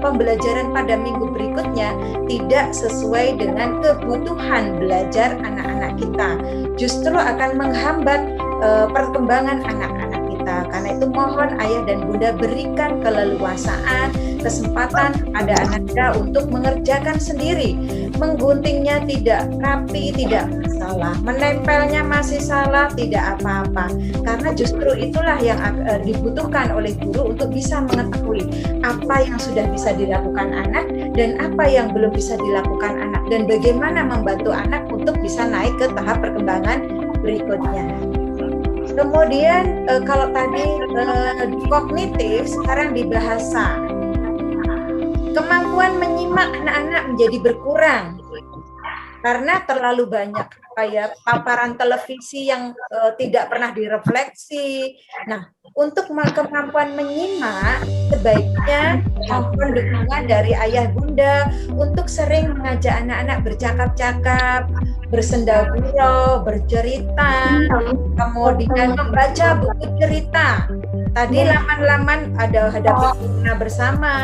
pembelajaran pada minggu berikutnya tidak sesuai dengan kebutuhan belajar anak-anak kita, justru akan menghambat perkembangan anak-anak kita. Karena itu mohon ayah dan bunda berikan keleluasaan, kesempatan kepada Ananda untuk mengerjakan sendiri. Mengguntingnya tidak rapi, tidak masalah. Menempelnya masih salah, tidak apa-apa. Karena justru itulah yang dibutuhkan oleh guru untuk bisa mengetahui apa yang sudah bisa dilakukan anak dan apa yang belum bisa dilakukan anak, dan bagaimana membantu anak untuk bisa naik ke tahap perkembangan berikutnya. Kemudian kalau tadi kognitif, sekarang di bahasa. Kemampuan menyimak anak-anak menjadi berkurang karena terlalu banyak paparan televisi yang tidak pernah direfleksi. Nah, untuk kemampuan menyimak, sebaiknya mohon dukungan dari ayah bunda untuk sering mengajak anak-anak bercakap-cakap, bersenda gurau, bercerita, kemudian membaca buku cerita. Tadi laman-laman ada Hadapi Corona Bersama,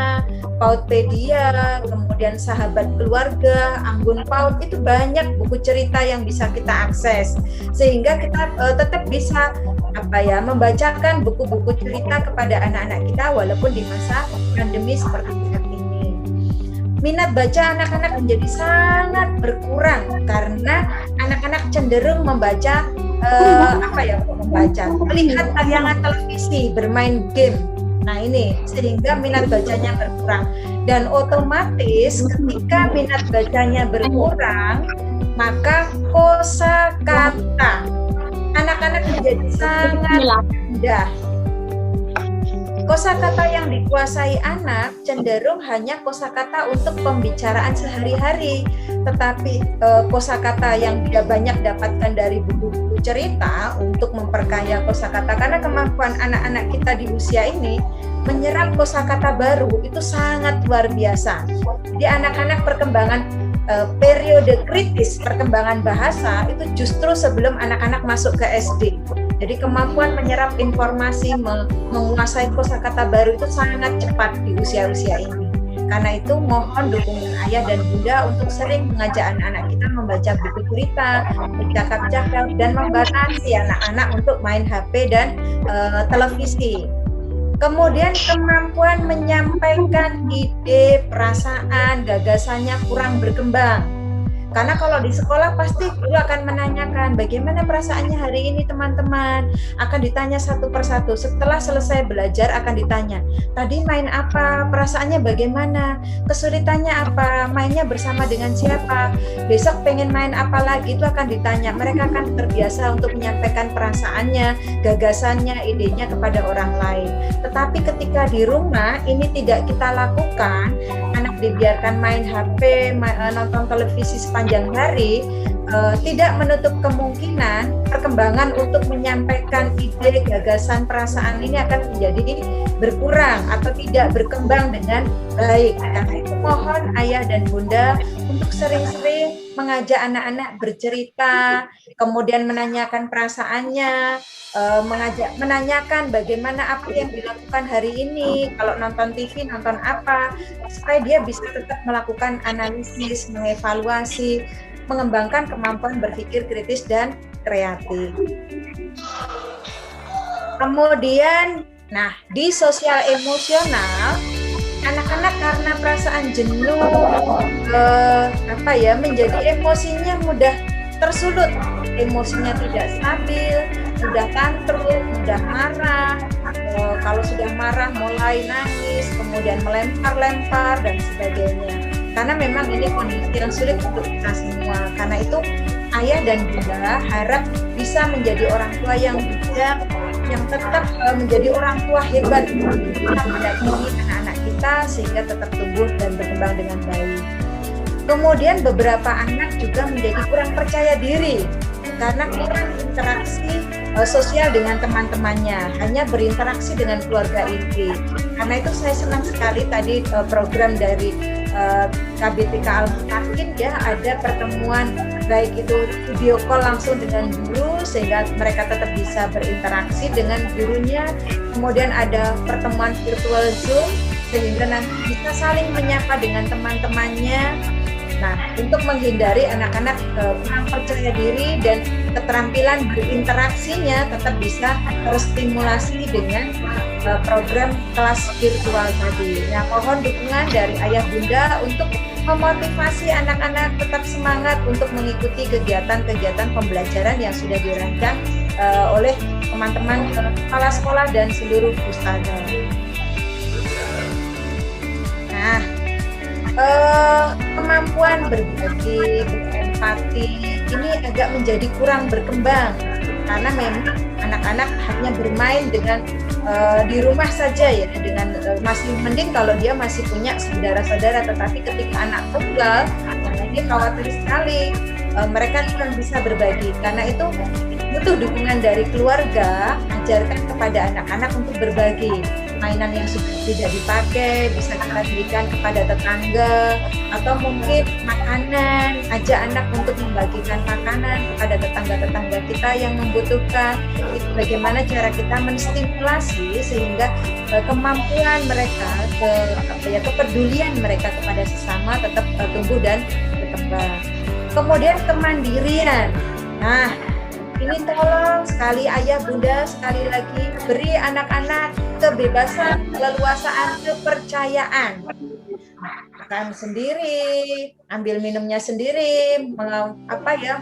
Pautpedia, kemudian Sahabat Keluarga, Anggun Paut, itu banyak buku cerita yang bisa kita akses, sehingga kita tetap bisa membacakan buku-buku cerita kepada anak-anak kita walaupun di masa pandemi seperti saat ini. Minat baca anak-anak menjadi sangat berkurang karena anak-anak cenderung membaca melihat tayangan televisi, bermain game. Nah, ini sehingga minat bacanya berkurang, dan otomatis ketika minat bacanya berkurang, maka kosakata anak-anak menjadi sangat rendah. Kosakata yang dikuasai anak cenderung hanya kosakata untuk pembicaraan sehari-hari, tetapi kosakata yang dia banyak dapatkan dari buku-buku cerita untuk memperkaya kosakata, karena kemampuan anak-anak kita di usia ini menyerap kosakata baru itu sangat luar biasa. Jadi anak-anak perkembangan periode kritis perkembangan bahasa itu justru sebelum anak-anak masuk ke SD. Jadi kemampuan menyerap informasi, menguasai kosakata baru itu sangat cepat di usia-usia ini. Karena itu mohon dukungan ayah dan bunda untuk sering mengajak anak-anak kita membaca buku cerita, bercakap-cakap, dan membatasi anak-anak untuk main HP dan televisi. Kemudian kemampuan menyampaikan ide, perasaan, gagasannya kurang berkembang. Karena kalau di sekolah pasti guru akan menanyakan bagaimana perasaannya hari ini teman-teman. Akan ditanya satu persatu. Setelah selesai belajar akan ditanya, tadi main apa? Perasaannya bagaimana? Kesulitannya apa? Mainnya bersama dengan siapa? Besok pengen main apa lagi? Itu akan ditanya. Mereka akan terbiasa untuk menyampaikan perasaannya, gagasannya, idenya kepada orang lain. Tetapi ketika di rumah ini tidak kita lakukan, anak dibiarkan main HP, nonton televisi sepanjang hari, tidak menutup kemungkinan perkembangan untuk menyampaikan ide, gagasan, perasaan ini akan menjadi berkurang atau tidak berkembang dengan baik. Karena itu mohon ayah dan bunda untuk sering-sering mengajak anak-anak bercerita, kemudian menanyakan perasaannya, menanyakan bagaimana apa yang dilakukan hari ini, kalau nonton TV nonton apa, supaya dia bisa tetap melakukan analisis, mengevaluasi, mengembangkan kemampuan berpikir kritis dan kreatif. Kemudian, nah di sosial emosional, anak-anak karena perasaan jenuh, menjadi emosinya mudah tersulut, emosinya tidak stabil, mudah tantrum, mudah marah. Kalau sudah marah mulai nangis, kemudian melempar-lempar dan sebagainya. Karena memang ini kondisi yang sulit untuk kita semua. Karena itu ayah dan bunda harap bisa menjadi orang tua yang bijak, yang tetap menjadi orang tua hebat kita mendampingi anak-anak kita sehingga tetap tumbuh dan berkembang dengan baik. Kemudian beberapa anak juga menjadi kurang percaya diri karena kurang interaksi sosial dengan teman-temannya, hanya berinteraksi dengan keluarga inti. Karena itu saya senang sekali tadi program dari KBTK Al-Mutakin ya, ada pertemuan baik itu video call langsung dengan guru sehingga mereka tetap bisa berinteraksi dengan gurunya, kemudian ada pertemuan virtual Zoom sehingga nanti bisa saling menyapa dengan teman-temannya. Nah, untuk menghindari anak-anak kurang percaya diri dan keterampilan berinteraksinya tetap bisa terstimulasi dengan program kelas virtual tadi. Nah, mohon dukungan dari ayah bunda untuk memotivasi anak-anak tetap semangat untuk mengikuti kegiatan-kegiatan pembelajaran yang sudah dirancang oleh teman-teman kepala sekolah dan seluruh ustazah. Nah, kemampuan berbagi, berempati ini agak menjadi kurang berkembang karena memang anak-anak hanya bermain dengan di rumah saja ya, dengan masih mending kalau dia masih punya saudara-saudara, tetapi ketika anak tunggal, karena ini khawatir sekali mereka kurang bisa berbagi. Karena itu butuh dukungan dari keluarga, ajarkan kepada anak-anak untuk berbagi. Mainan yang sudah tidak dipakai bisa kita berikan kepada tetangga, atau mungkin makanan, ajak anak untuk membagikan makanan kepada tetangga-tetangga kita yang membutuhkan. Itu bagaimana cara kita menstimulasi sehingga kemampuan mereka, kepedulian mereka kepada sesama tetap tumbuh dan berkembang. Kemudian kemandirian. Nah, ini tolong sekali ayah bunda sekali lagi beri anak-anak kebebasan, keleluasaan, kepercayaan. Makan sendiri, ambil minumnya sendiri, mengembalikan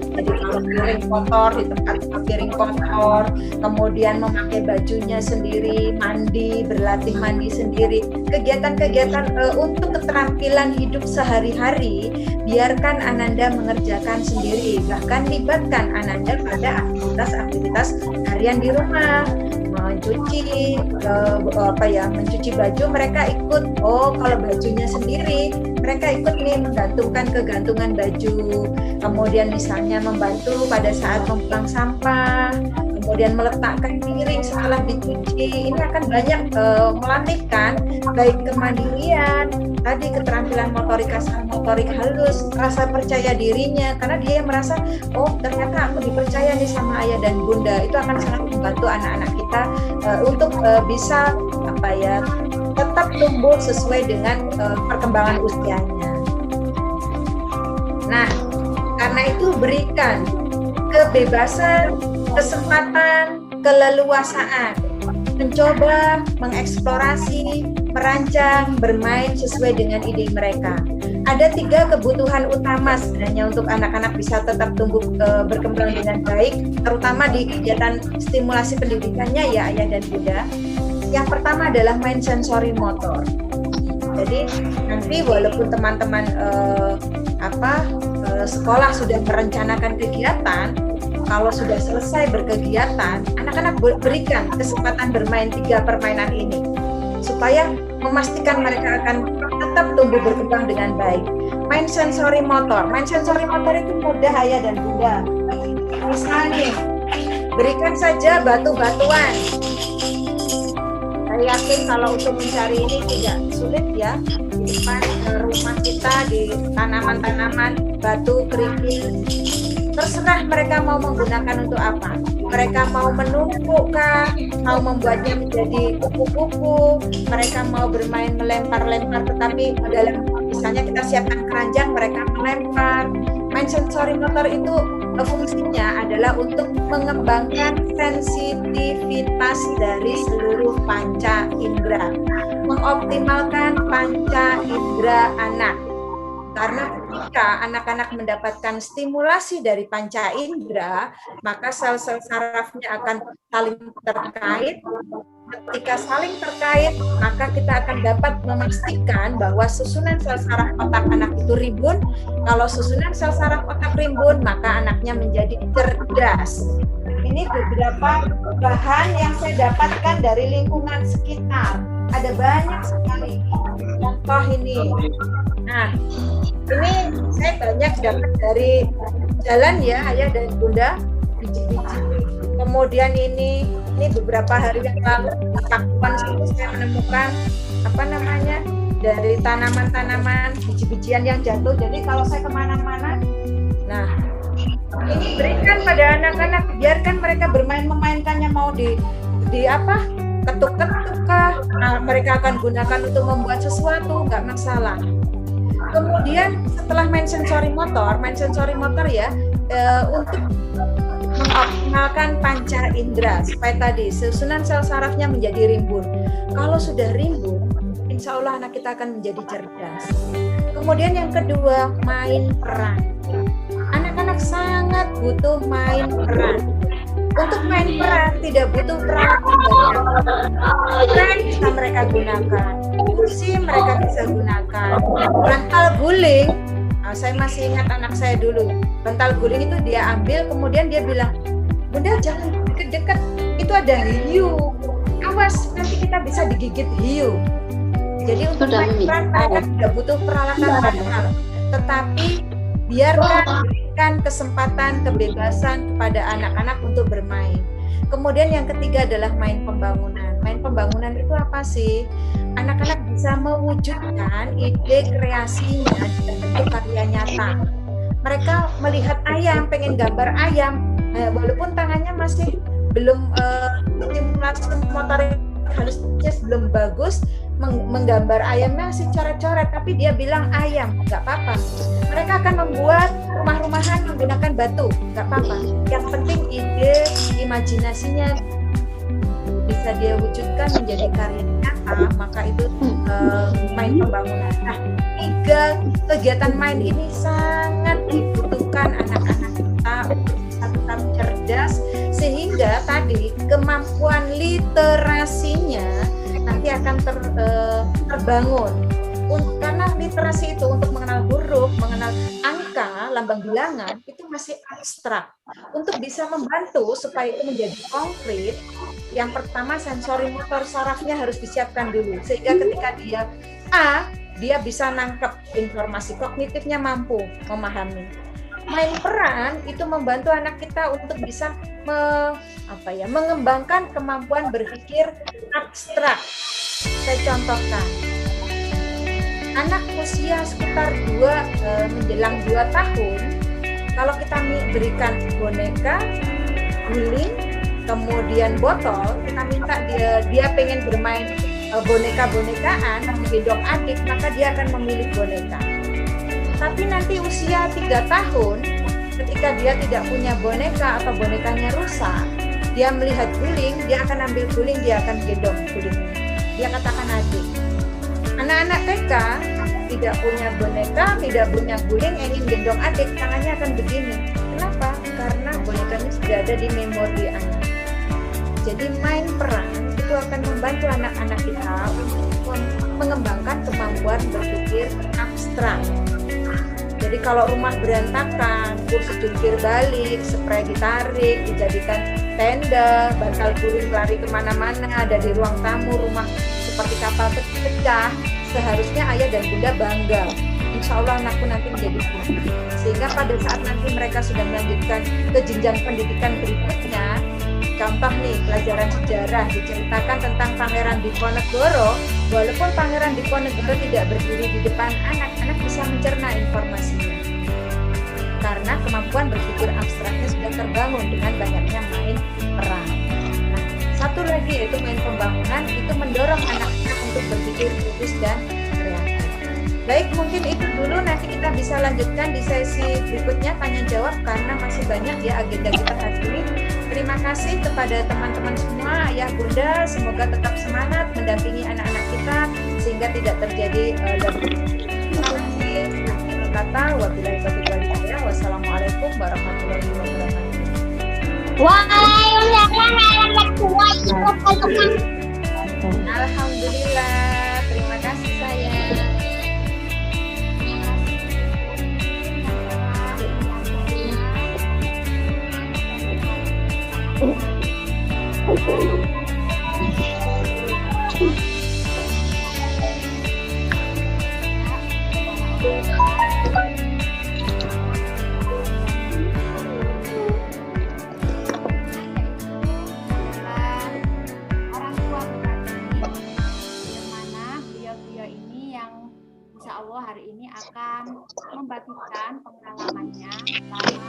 jadi piring kotor di tempat piring kotor, kemudian memakai bajunya sendiri, mandi, berlatih mandi sendiri. Kegiatan-kegiatan untuk keterampilan hidup sehari-hari biarkan Ananda mengerjakan sendiri, bahkan libatkan Ananda pada aktivitas-aktivitas harian di rumah. Mencuci baju mereka ikut. Oh, kalau bajunya sendiri mereka ikut nih menggantungkan kegantungan baju, kemudian misalnya membantu pada saat membuang sampah, kemudian meletakkan piring setelah dicuci. Ini akan banyak melatihkan baik kemandirian, tadi keterampilan motorik kasar, motorik halus, rasa percaya dirinya, karena dia merasa oh ternyata aku dipercaya nih sama ayah dan bunda. Itu akan sangat membantu anak-anak kita untuk bisa tetap tumbuh sesuai dengan perkembangan usianya. Nah, karena itu berikan kebebasan, kesempatan, keleluasaan, mencoba, mengeksplorasi, merancang, bermain sesuai dengan ide mereka. Ada 3 kebutuhan utama sebenarnya untuk anak-anak bisa tetap tumbuh berkembang dengan baik, terutama di kegiatan stimulasi pendidikannya ya ayah dan bunda. Yang pertama adalah main sensori motor. Jadi nanti walaupun teman-teman sekolah sudah merencanakan kegiatan, kalau sudah selesai berkegiatan, anak-anak berikan kesempatan bermain 3 permainan ini supaya memastikan mereka akan tetap tumbuh berkembang dengan baik. Main sensori motor. Main sensori motor itu mudah ayah dan bunda. Misalnya, berikan saja batu-batuan. Saya yakin kalau untuk mencari ini tidak sulit ya. Di depan rumah kita, di tanaman-tanaman, batu, kerikil. Terserah mereka mau menggunakan untuk apa. Mereka mau menumpuk kah, mau membuatnya menjadi kupu-kupu, mereka mau bermain melempar-lempar, tetapi dalam misalnya kita siapkan keranjang, mereka melempar. Main sensori motor itu fungsinya adalah untuk mengembangkan sensitivitas dari seluruh panca indera, mengoptimalkan panca indera anak. Karena ketika anak-anak mendapatkan stimulasi dari panca indera, maka sel-sel sarafnya akan saling terkait. Ketika saling terkait, maka kita akan dapat memastikan bahwa susunan sel saraf otak anak itu rimbun. Kalau susunan sel saraf otak rimbun, maka anaknya menjadi cerdas. Ini beberapa bahan yang saya dapatkan dari lingkungan sekitar. Ada banyak sekali contoh ini. Nah, ini saya banyak dapat dari jalan ya ayah dan bunda, biji-biji. Kemudian ini beberapa hari yang lalu di Pakuan saya menemukan dari tanaman-tanaman biji-bijian yang jatuh. Jadi kalau saya kemana-mana, nah ini berikan pada anak-anak, biarkan mereka memainkannya, mau di ketuk-ketuk kah, mereka akan gunakan untuk membuat sesuatu, nggak masalah. Kemudian setelah main sensori motor ya, untuk mengoptimalkan panca indera supaya tadi susunan sel sarafnya menjadi rimbun. Kalau sudah rimbun, insya Allah anak kita akan menjadi cerdas. Kemudian yang kedua, main peran. Anak-anak sangat butuh main peran. Untuk main peran tidak butuh peralatan banyak. Peran bisa mereka gunakan, kursi mereka bisa gunakan, bantal guling. Saya masih ingat anak saya dulu, bantal guling itu dia ambil, kemudian dia bilang, bunda jangan deket-deket, itu ada hiu, awas nanti kita bisa digigit hiu. Jadi untuk main peran mereka tidak butuh peralatan banyak, tetapi berikan kesempatan, kebebasan kepada anak-anak untuk bermain. Kemudian yang ketiga adalah main pembangunan. Main pembangunan itu apa sih? Anak-anak bisa mewujudkan ide kreasinya dalam bentuk karya nyata. Mereka melihat ayam, pengen gambar ayam, walaupun tangannya masih belum stimulasi motorik halusnya belum bagus, menggambar ayamnya masih coret-coret, tapi dia bilang ayam, nggak apa-apa. Mereka akan membuat rumah-rumahan menggunakan batu, nggak apa-apa. Yang penting ide, imajinasinya bisa dia wujudkan menjadi karya nyata, maka itu main pembangunan. Nah, 3 kegiatan main ini sangat dibutuhkan anak-anak kita untuk bisa tetap cerdas, sehingga tadi kemampuan literasinya nanti akan terbangun. Karena literasi itu untuk mengenal huruf, mengenal angka, lambang bilangan, itu masih abstrak. Untuk bisa membantu supaya itu menjadi konkret, yang pertama sensori motor sarafnya harus disiapkan dulu. Sehingga ketika dia dia bisa nangkep informasi, kognitifnya mampu memahami. Main peran itu membantu anak kita untuk bisa mengembangkan kemampuan berpikir abstrak. Saya contohkan. anak usia sekitar menjelang 2 tahun, kalau kita berikan boneka, guling, kemudian botol, kita minta dia pengen bermain boneka-bonekaan, menggendong adik, maka dia akan memilih boneka. Tapi nanti usia 3 tahun, ketika dia tidak punya boneka atau bonekanya rusak, dia melihat guling, dia akan ambil guling, dia akan gendong gulingnya. Dia katakan adik. Anak-anak TK tidak punya boneka, tidak punya guling, ingin gendong adik, tangannya akan begini. Kenapa? Karena bonekanya sudah ada di memori anak. Jadi main peran itu akan membantu anak-anak kita untuk mengembangkan kemampuan berpikir abstrak. Jadi kalau rumah berantakan, kursi jungkir balik, spray ditarik, dijadikan tenda, bantal guling lari kemana-mana, ada di ruang tamu, rumah seperti kapal pecah, seharusnya ayah dan bunda bangga. Insya Allah anakku nanti menjadi guru. Sehingga pada saat nanti mereka sudah melanjutkan ke jenjang pendidikan berikutnya, contoh nih pelajaran sejarah diceritakan tentang Pangeran Diponegoro. Walaupun Pangeran Diponegoro tidak berdiri di depan anak bisa mencerna informasinya. Karena kemampuan berpikir abstraknya sudah terbangun dengan banyaknya main peran. Nah, satu lagi yaitu main pembangunan, itu mendorong anak-anak untuk berpikir kritis dan kreatif. Baik, mungkin itu dulu, nanti kita bisa lanjutkan di sesi berikutnya tanya jawab karena masih banyak ya agenda kita hari ini. Terima kasih kepada teman-teman semua, ayah bunda, semoga tetap semangat mendampingi anak-anak kita sehingga tidak terjadi terima kasih. Kata wabillahi taufiq wal hidayah. Wassalamualaikum warahmatullahi wabarakatuh. Alhamdulillah, terima kasih sayang. Hari ini akan membagikan pengalamannya selama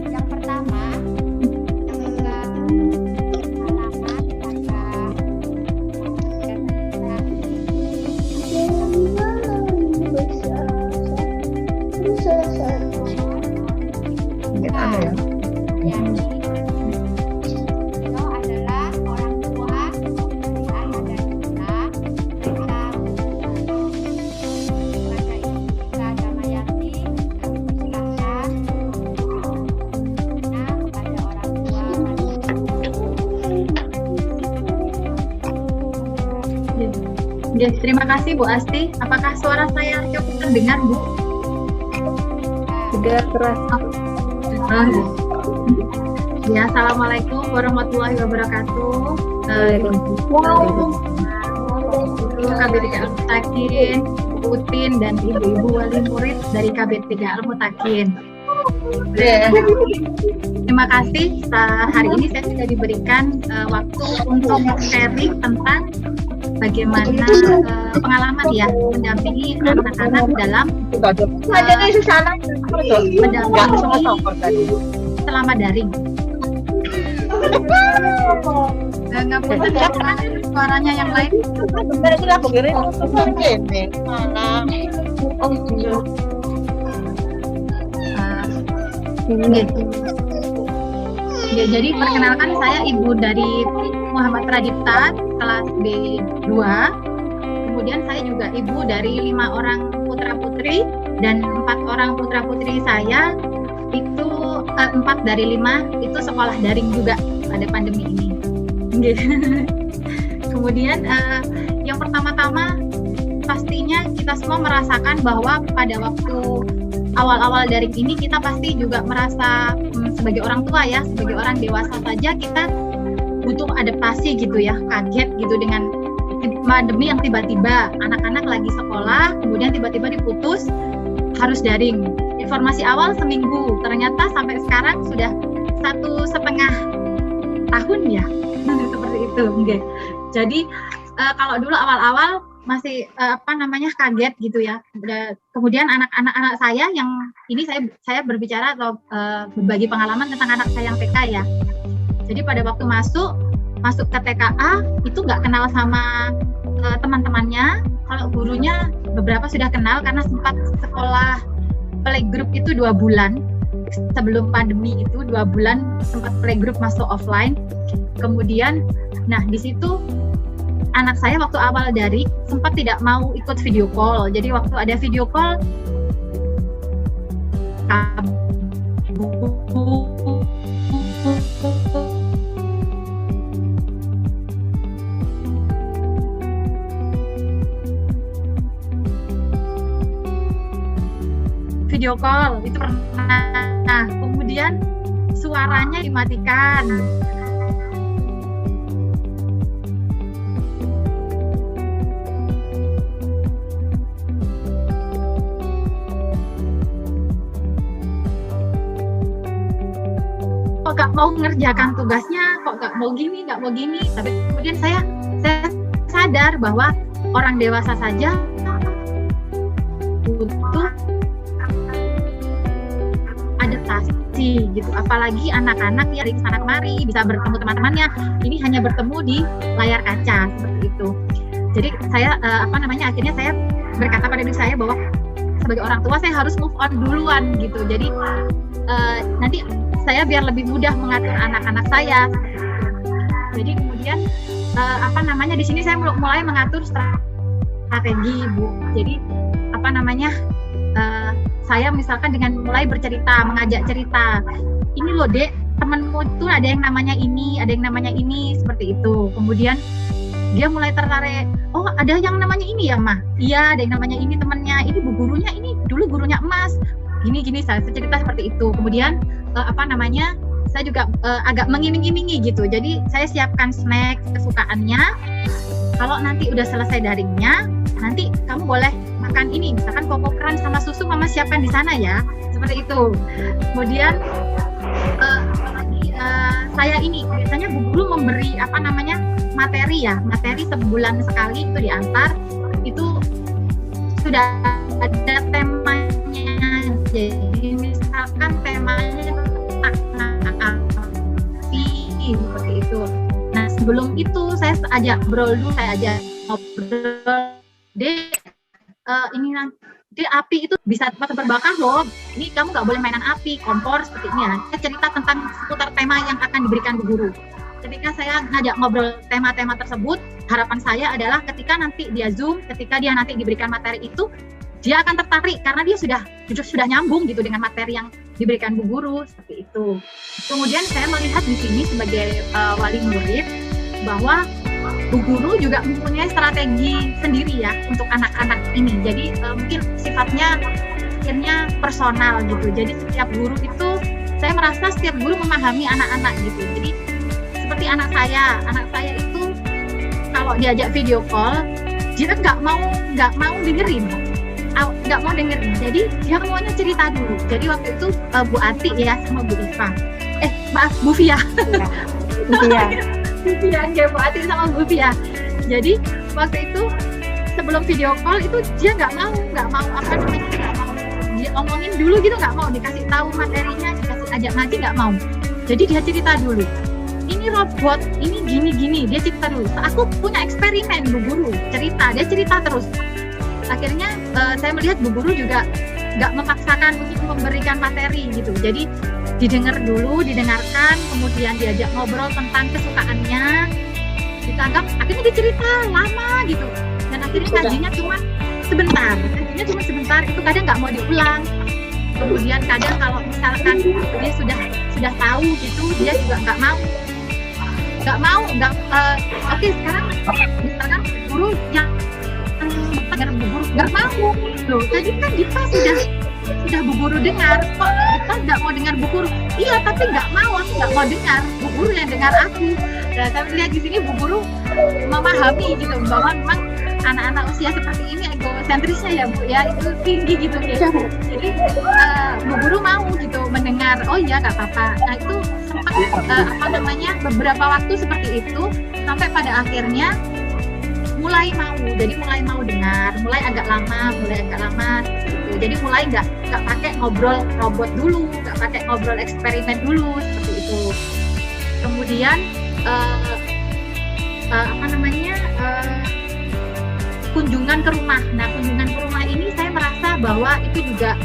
yang pertama pengalaman Yes, terima kasih Bu Asti. Apakah suara saya cukup terdengar, Bu? Sudah terasa. Ya, assalamualaikum warahmatullahi wabarakatuh. KB3 Al-Mutakin, Putin dan ibu-ibu wali murid dari KB3 Al-Mutakin. Terima kasih. Hari ini saya sudah diberikan waktu untuk sharing tentang bagaimana pengalaman ya mendampingi anak-anak dalam mendampingi selama daring. Ngapunten ya, suaranya yang lain. Ya, jadi perkenalkan saya ibu dari Muhammad Radipta kelas B2. Kemudian saya juga ibu dari 5 orang putra putri dan 4 orang putra putri saya itu 4 dari 5 itu sekolah daring juga pada pandemi ini. Kemudian yang pertama-tama pastinya kita semua merasakan bahwa pada waktu awal-awal daring ini kita pasti juga merasa sebagai orang tua ya, sebagai orang dewasa saja kita butuh adaptasi gitu ya, kaget gitu dengan pandemi yang tiba-tiba anak-anak lagi sekolah, kemudian tiba-tiba diputus harus daring. Informasi awal seminggu, ternyata sampai sekarang sudah 1,5 tahun ya. Seperti itu. Okay. Jadi kalau dulu awal-awal masih kaget gitu ya. Kemudian anak-anak saya yang ini saya berbicara atau berbagi pengalaman tentang anak saya yang TK ya. Jadi pada waktu masuk ke TKA itu nggak kenal sama teman-temannya. Kalau gurunya beberapa sudah kenal karena sempat sekolah playgroup itu 2 bulan sebelum pandemi itu 2 bulan sempat playgroup masuk offline. Kemudian, nah di situ anak saya waktu awal dari sempat tidak mau ikut video call. Jadi waktu ada video call video call itu pernah. Nah, kemudian suaranya dimatikan. Kok gak mau ngerjakan tugasnya, kok gak mau gini. Tapi kemudian saya sadar bahwa orang dewasa saja butuh adaptasi gitu, apalagi anak-anak yang dari sana kemari bisa bertemu teman-temannya, ini hanya bertemu di layar kaca seperti itu. Jadi saya akhirnya saya berkata pada diri saya bahwa sebagai orang tua saya harus move on duluan gitu. Jadi nanti saya biar lebih mudah mengatur anak-anak saya. Jadi kemudian di sini saya mulai mengatur strategi, Bu. Jadi saya misalkan dengan mulai bercerita, mengajak cerita. Ini loh, Dek, temanmu itu ada yang namanya ini, seperti itu. Kemudian dia mulai tertarik, oh ada yang namanya ini ya, Mah? Iya, ada yang namanya ini temannya, ini bu gurunya, ini dulu gurunya Emas. Gini, saya cerita seperti itu. Kemudian saya juga agak mengiming-imingi gitu. Jadi saya siapkan snack kesukaannya. Kalau nanti udah selesai daringnya, nanti kamu boleh makan ini, misalkan kokokran sama susu mama siapkan di sana ya, seperti itu. Kemudian saya ini biasanya bu guru memberi materi sebulan sekali itu diantar, itu sudah ada temanya. Jadi misalkan temanya seperti itu. Nah sebelum itu saya ajak ngobrol, Dek, ini nanti api itu bisa cepat terbakar loh. Ini kamu nggak boleh mainan api, kompor seperti ini ya. Saya cerita tentang seputar tema yang akan diberikan bu guru. Ketika saya ngajak ngobrol tema-tema tersebut, harapan saya adalah ketika nanti dia Zoom, ketika dia nanti diberikan materi itu, dia akan tertarik karena dia sudah nyambung gitu dengan materi yang diberikan bu guru seperti itu. Kemudian saya melihat di sini sebagai wali murid bahwa bu guru juga mempunyai strategi sendiri ya untuk anak-anak ini. Jadi mungkin sifatnya akhirnya personal gitu. Jadi setiap guru itu, saya merasa setiap guru memahami anak-anak gitu. Jadi seperti anak saya itu kalau diajak video call, dia nggak mau dengerin. Jadi dia maunya cerita dulu. Jadi waktu itu Bu Ati ya sama Bu Iva. Bu Fia. Bu Ati sama Bu Fia. Jadi waktu itu sebelum video call itu dia nggak mau dia omongin dulu gitu, nggak mau dikasih tahu materinya, dikasih ajak ngaji, nggak mau. Jadi dia cerita dulu. Ini robot, ini gini, dia cerita dulu. Aku punya eksperimen bu guru, dia cerita terus. Akhirnya saya melihat bu guru juga nggak memaksakan untuk memberikan materi gitu. Jadi didengarkan, kemudian diajak ngobrol tentang kesukaannya, ditangkap, akhirnya dia cerita lama gitu. Dan akhirnya ngajinya cuma sebentar, itu kadang nggak mau diulang. Kemudian kadang kalau misalkan dia sudah tahu gitu, dia juga nggak mau. Oke, sekarang misalkan guru yang dengar bu guru nggak mau loh. Tadi kan Dipa sudah bu guru dengar, kok Dipa nggak mau dengar bu guru? Iya, tapi nggak mau, aku nggak mau dengar, bu guru yang dengar aku. Dan saya melihat di sini bu guru memahami gitu bahwa memang anak-anak usia seperti ini egosentrisnya ya Bu ya, itu tinggi gitu ya. Jadi Bu Guru mau gitu mendengar, oh iya nggak apa-apa. Nah itu sempat beberapa waktu seperti itu sampai pada akhirnya mulai mau dengar, mulai agak lama gitu. Jadi mulai nggak pakai ngobrol robot dulu, nggak pakai ngobrol eksperimen dulu seperti itu. Kemudian kunjungan ke rumah. Nah, kunjungan ke rumah ini saya merasa bahwa itu juga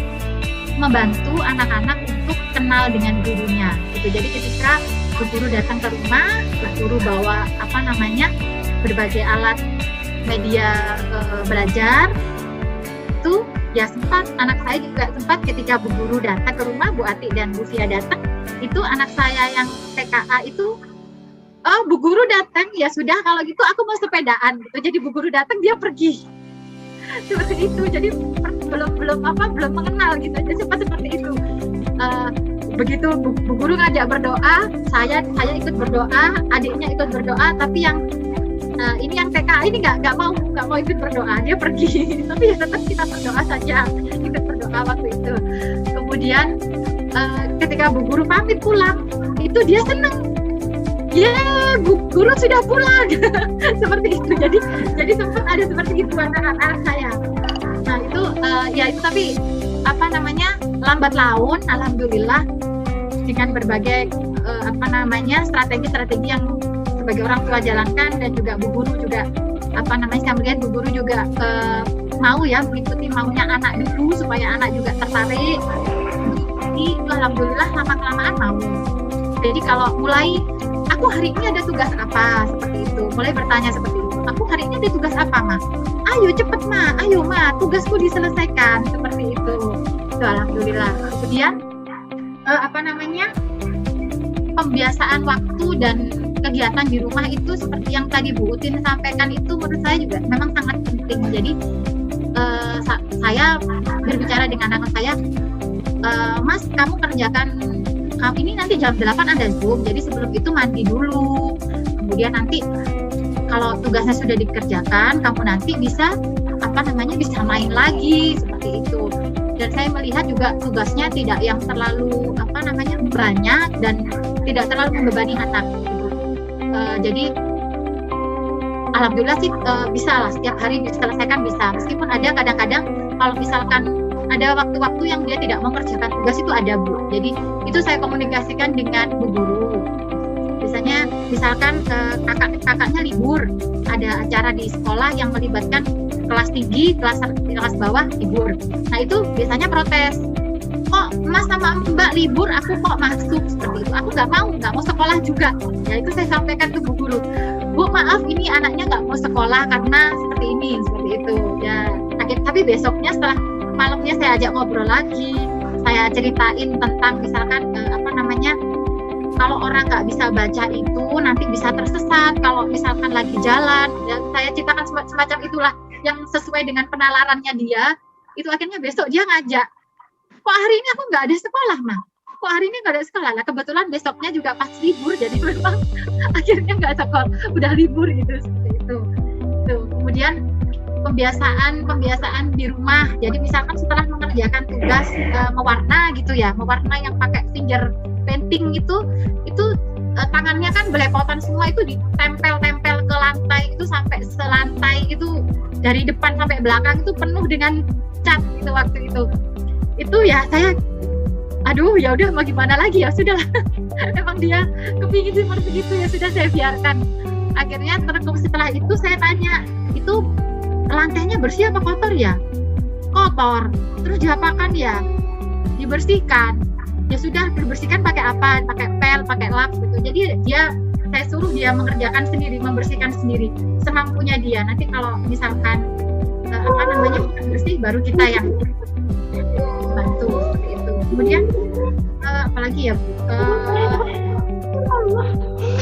membantu anak-anak untuk kenal dengan gurunya. Gitu. Jadi ketika guru datang ke rumah, guru bawa berbagai alat media belajar, itu ya anak saya juga sempat ketika Bu Guru datang ke rumah, Bu Ati dan Bu Fia datang, itu anak saya yang TKA itu, oh Bu Guru datang, ya sudah kalau gitu aku mau sepedaan gitu. Jadi Bu Guru datang dia pergi. Seperti itu. Jadi belum mengenal gitu. Jadi sempat seperti itu. Begitu Bu Guru ngajak berdoa, saya ikut berdoa, adiknya ikut berdoa, tapi yang ini yang TKA ini nggak mau ikut berdoa, dia pergi. Tapi ya tetap kita berdoa saja, ikut berdoa waktu itu. Kemudian ketika Bu Guru pamit pulang, itu dia senang. Ya, Bu Guru sudah pulang. Seperti itu. Jadi sempat ada seperti itu anak-anak saya. Nah itu itu tapi lambat laun, alhamdulillah dengan berbagai strategi-strategi yang sebagai orang tua jalankan, dan juga Bu Guru juga saya melihat Bu Guru juga mau ya mengikuti maunya anak dulu supaya anak juga tertarik. Jadi alhamdulillah lama-kelamaan mau. Jadi kalau mulai aku hari ini ada tugas apa, seperti itu, mulai bertanya seperti itu, aku hari ini ada tugas apa Ma? Ayo cepet Ma, ayo Ma, tugasku diselesaikan, seperti itu. Itu alhamdulillah. Kemudian pembiasaan waktu dan kegiatan di rumah itu seperti yang tadi Bu Utin sampaikan, itu menurut saya juga memang sangat penting. Jadi saya berbicara dengan anak saya, Mas kamu kerjakan ini nanti jam 8 ada Zoom, jadi sebelum itu mandi dulu, kemudian nanti kalau tugasnya sudah dikerjakan, kamu nanti bisa bisa main lagi, seperti itu. Dan saya melihat juga tugasnya tidak yang terlalu banyak dan tidak terlalu membebani anak gitu. Jadi alhamdulillah sih bisa lah, setiap hari diselesaikan bisa, meskipun ada kadang-kadang kalau misalkan ada waktu-waktu yang dia tidak mengerjakan tugas itu ada Bu. Jadi itu saya komunikasikan dengan Bu Guru. Biasanya misalkan kakaknya libur, ada acara di sekolah yang melibatkan kelas tinggi, kelas bawah libur. Nah itu biasanya protes. Kok Mas sama Mbak libur, aku kok masuk, seperti itu. Aku nggak mau sekolah juga. Ya itu saya sampaikan ke Bu Guru. Bu maaf ini anaknya nggak mau sekolah karena seperti ini, seperti itu. Ya, tapi besoknya setelah malamnya saya ajak ngobrol lagi, saya ceritain tentang misalkan kalau orang nggak bisa baca itu nanti bisa tersesat kalau misalkan lagi jalan, dan saya ceritakan semacam itulah yang sesuai dengan penalarannya dia. Itu akhirnya besok dia ngajak, kok hari ini aku nggak ada sekolah Ma, kok hari ini nggak ada sekolah. Nah kebetulan besoknya juga pas libur, jadi memang akhirnya nggak sekolah, udah libur gitu, seperti itu. Kemudian pembiasaan di rumah. Jadi misalkan setelah mengerjakan tugas mewarna gitu ya, mewarna yang pakai finger painting itu tangannya kan belepotan semua, itu ditempel-tempel ke lantai, itu sampai selantai itu dari depan sampai belakang itu penuh dengan cat itu waktu itu. Itu ya saya ya udah mau gimana lagi, ya sudah. Emang dia kepingin seperti itu, ya sudah saya biarkan. Akhirnya setelah itu saya tanya, itu lantainya bersih apa kotor ya? Kotor. Terus diapakan ya? Dibersihkan. Ya sudah, dibersihkan pakai apa? Pakai pel, pakai lap gitu. Jadi saya suruh dia mengerjakan sendiri, membersihkan sendiri semampunya dia. Nanti kalau misalkan bersih, baru kita yang bantu seperti itu. Kemudian apalagi ya Bu?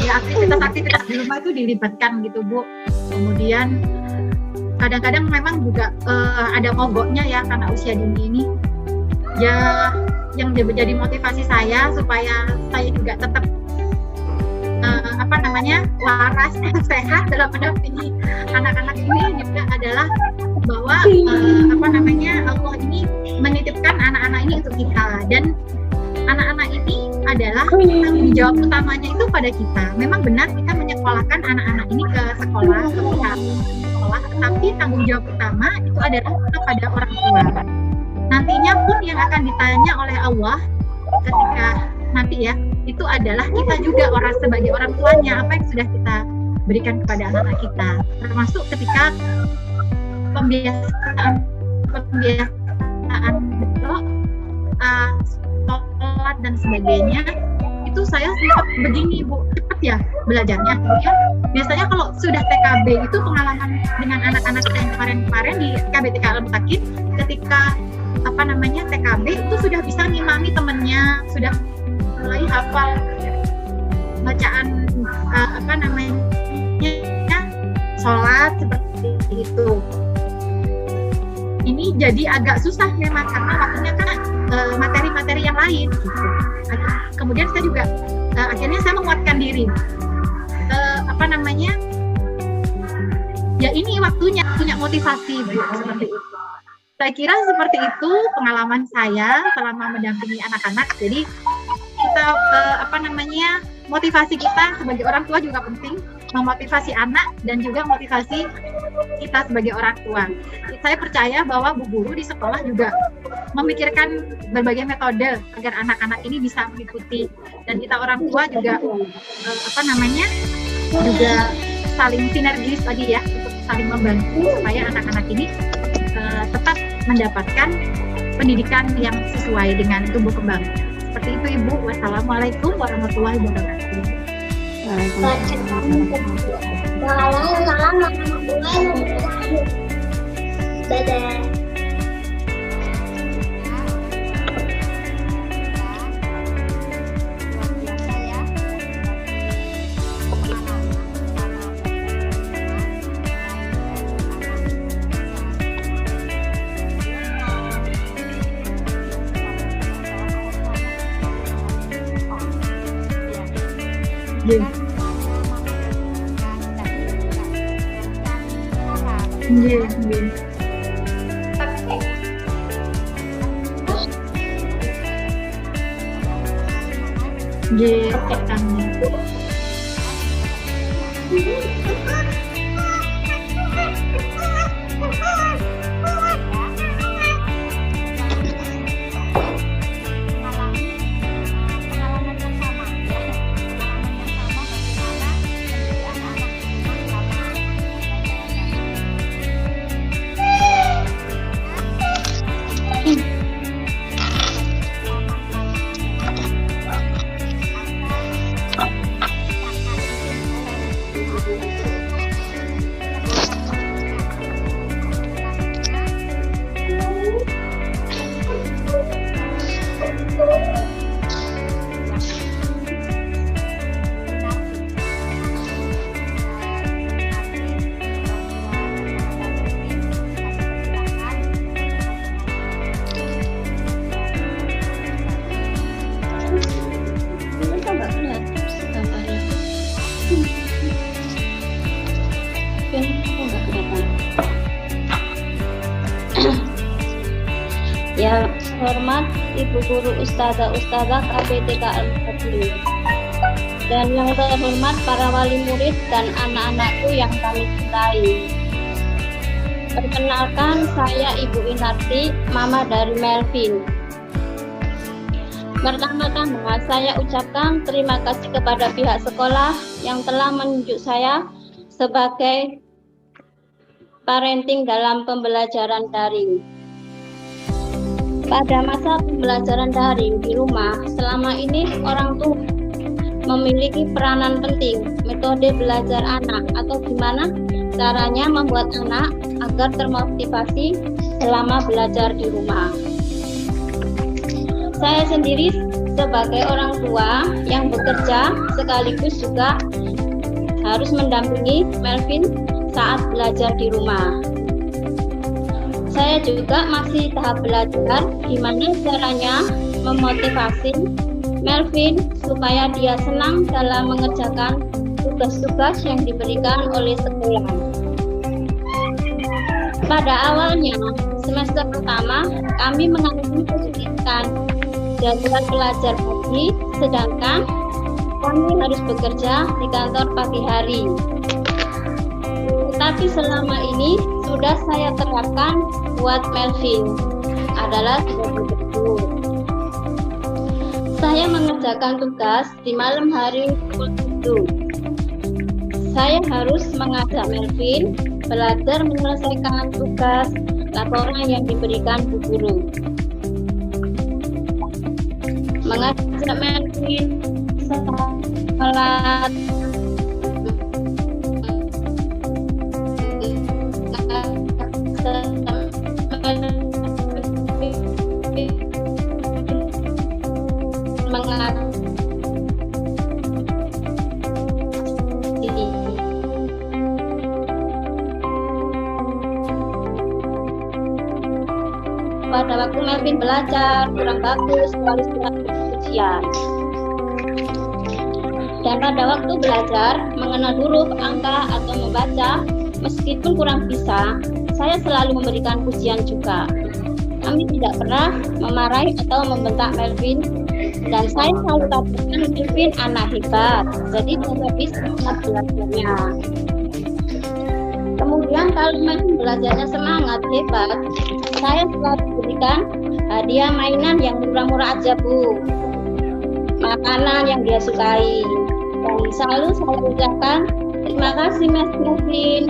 Ya aktivitas di rumah itu dilibatkan gitu Bu. Kemudian kadang-kadang memang juga ada mogoknya ya karena usia dini ini. Ya yang menjadi motivasi saya supaya saya juga tetap waras, sehat dalam mendampingi anak-anak ini juga adalah Allah ini menitipkan anak-anak ini untuk kita, dan anak-anak ini adalah tanggung jawab utamanya itu pada kita. Memang benar kita menyekolahkan anak-anak ini ke sekolah, tetapi tanggung jawab utama itu adalah kepada orang tua. Nantinya pun yang akan ditanya oleh Allah ketika nanti ya, itu adalah kita juga sebagai orang tuanya, apa yang sudah kita berikan kepada anak-anak kita, termasuk ketika pembiasaan sholat dan sebagainya. Itu saya sempat begini Bu, cepat ya belajarnya. Kemudian biasanya kalau sudah TKB itu pengalaman dengan anak-anak yang kemarin-kemarin di KBTK Al-Mutakin, ketika TKB itu sudah bisa ngimami temennya, sudah mulai hafal bacaan sholat seperti itu. Ini jadi agak susah memang karena waktunya kan materi-materi yang lain gitu. Kemudian saya juga akhirnya saya menguatkan diri. Ya ini waktunya punya motivasi Bu, seperti itu. Saya kira seperti itu pengalaman saya selama mendampingi anak-anak. Jadi kita motivasi kita sebagai orang tua juga penting, memotivasi anak dan juga motivasi kita sebagai orang tua. Saya percaya bahwa Bu Guru di sekolah juga memikirkan berbagai metode agar anak-anak ini bisa mengikuti, dan kita orang tua juga juga saling sinergis tadi ya, untuk saling membantu supaya anak-anak ini tetap mendapatkan pendidikan yang sesuai dengan tumbuh kembang. Seperti itu Ibu. Wassalamualaikum warahmatullahi wabarakatuh. Dadah. Yang hormat Ibu Guru Ustazah KBTK Al-Mutakin, dan yang terhormat para wali murid dan anak-anakku yang kami cintai. Perkenalkan, saya Ibu Inarti, mama dari Melvin. Pertama-tama saya ucapkan terima kasih kepada pihak sekolah yang telah menunjuk saya sebagai parenting dalam pembelajaran daring. Pada masa pembelajaran daring di rumah, selama ini orang tua memiliki peranan penting metode belajar anak, atau gimana caranya membuat anak agar termotivasi selama belajar di rumah. Saya sendiri sebagai orang tua yang bekerja sekaligus juga harus mendampingi Melvin saat belajar di rumah. Saya juga masih tahap belajar gimana caranya memotivasi Melvin supaya dia senang dalam mengerjakan tugas-tugas yang diberikan oleh sekolah. Pada awalnya, semester pertama, kami mengalami kesulitan jadwal belajar pagi, sedangkan kami harus bekerja di kantor pagi hari. Tetapi selama ini sudah saya terapkan buat Melvin adalah sebagai berikut. Saya mengerjakan tugas di malam hari pukul 7. Saya harus mengajak Melvin belajar menyelesaikan tugas laporan yang diberikan Bu Guru. Mengajak Melvin salat pada waktu Melvin belajar kurang bagus, harus ujian. Dan pada waktu belajar mengenal huruf, angka, atau membaca, meskipun kurang bisa, saya selalu memberikan pujian juga. Kami tidak pernah memarahi atau membentak Melvin, dan saya selalu katakan Melvin anak hebat, jadi dia bisa belajarnya. Kemudian kalau Melvin belajarnya semangat, hebat, saya selalu berikan hadiah mainan yang murah-murah aja Bu, makanan yang dia sukai, dan selalu saya ucapkan terima kasih Mas Melvin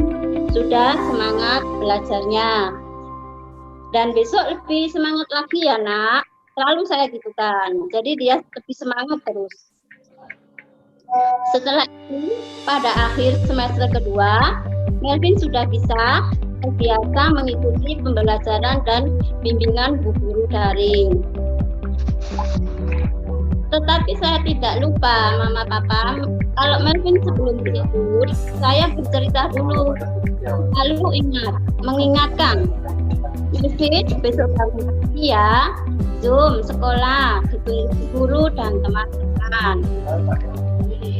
sudah semangat belajarnya, dan besok lebih semangat lagi ya nak, selalu saya gitukan, jadi dia lebih semangat terus. Setelah itu pada akhir semester kedua Melvin sudah bisa terbiasa mengikuti pembelajaran dan bimbingan Bu Guru daring. Tetapi saya tidak lupa Mama Papa, kalau Melvin sebelum tidur saya bercerita dulu, lalu mengingatkan Melvin besok bangun pagi ya, Zoom sekolah ditunggu Bu Guru dan teman-teman.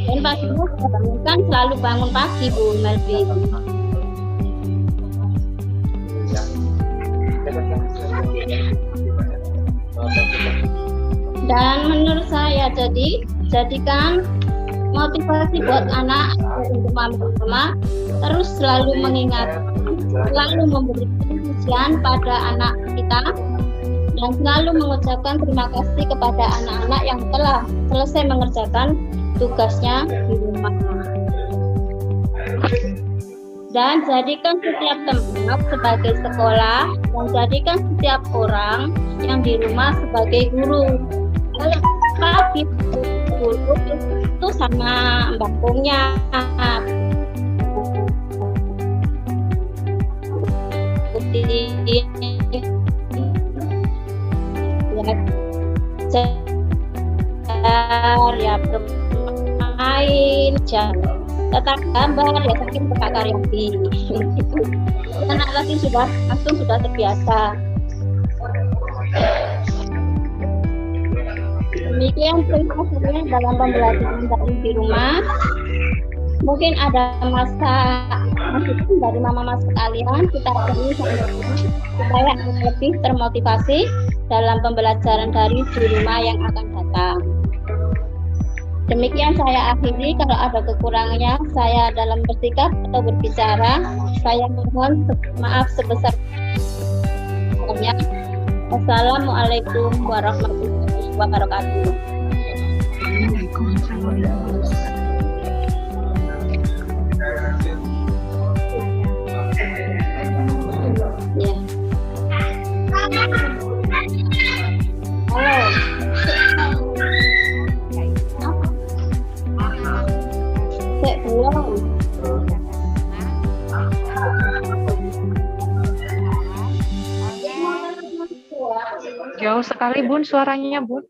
Dan pastinya saya bangunkan selalu bangun pagi Bu Melvin. Dan menurut saya jadikan motivasi buat anak untuk mama terus selalu mengingat, selalu memberikan pujian pada anak kita, dan selalu mengucapkan terima kasih kepada anak-anak yang telah selesai mengerjakan tugasnya di rumah. Dan jadikan setiap tempat sebagai sekolah, dan jadikan setiap orang yang di rumah sebagai guru. Kalau pagi guru itu sama bakungnya, ya bermain, tetap gambar, ya saking Pak Karyati. Anak lagi sudah terbiasa. Demikian proses dalam pembelajaran daring di rumah. Mungkin ada masukan dari mama-mama sekalian, kita beri supaya lebih termotivasi dalam pembelajaran daring di rumah yang akan datang. Demikian saya akhiri, kalau ada kekurangannya saya dalam bersikap atau berbicara, saya mohon maaf sebesar-besarnya. Wassalamualaikum warahmatullahi wabarakatuh. Ya. Halo. Belum. Jauh sekali Bun suaranya Bun.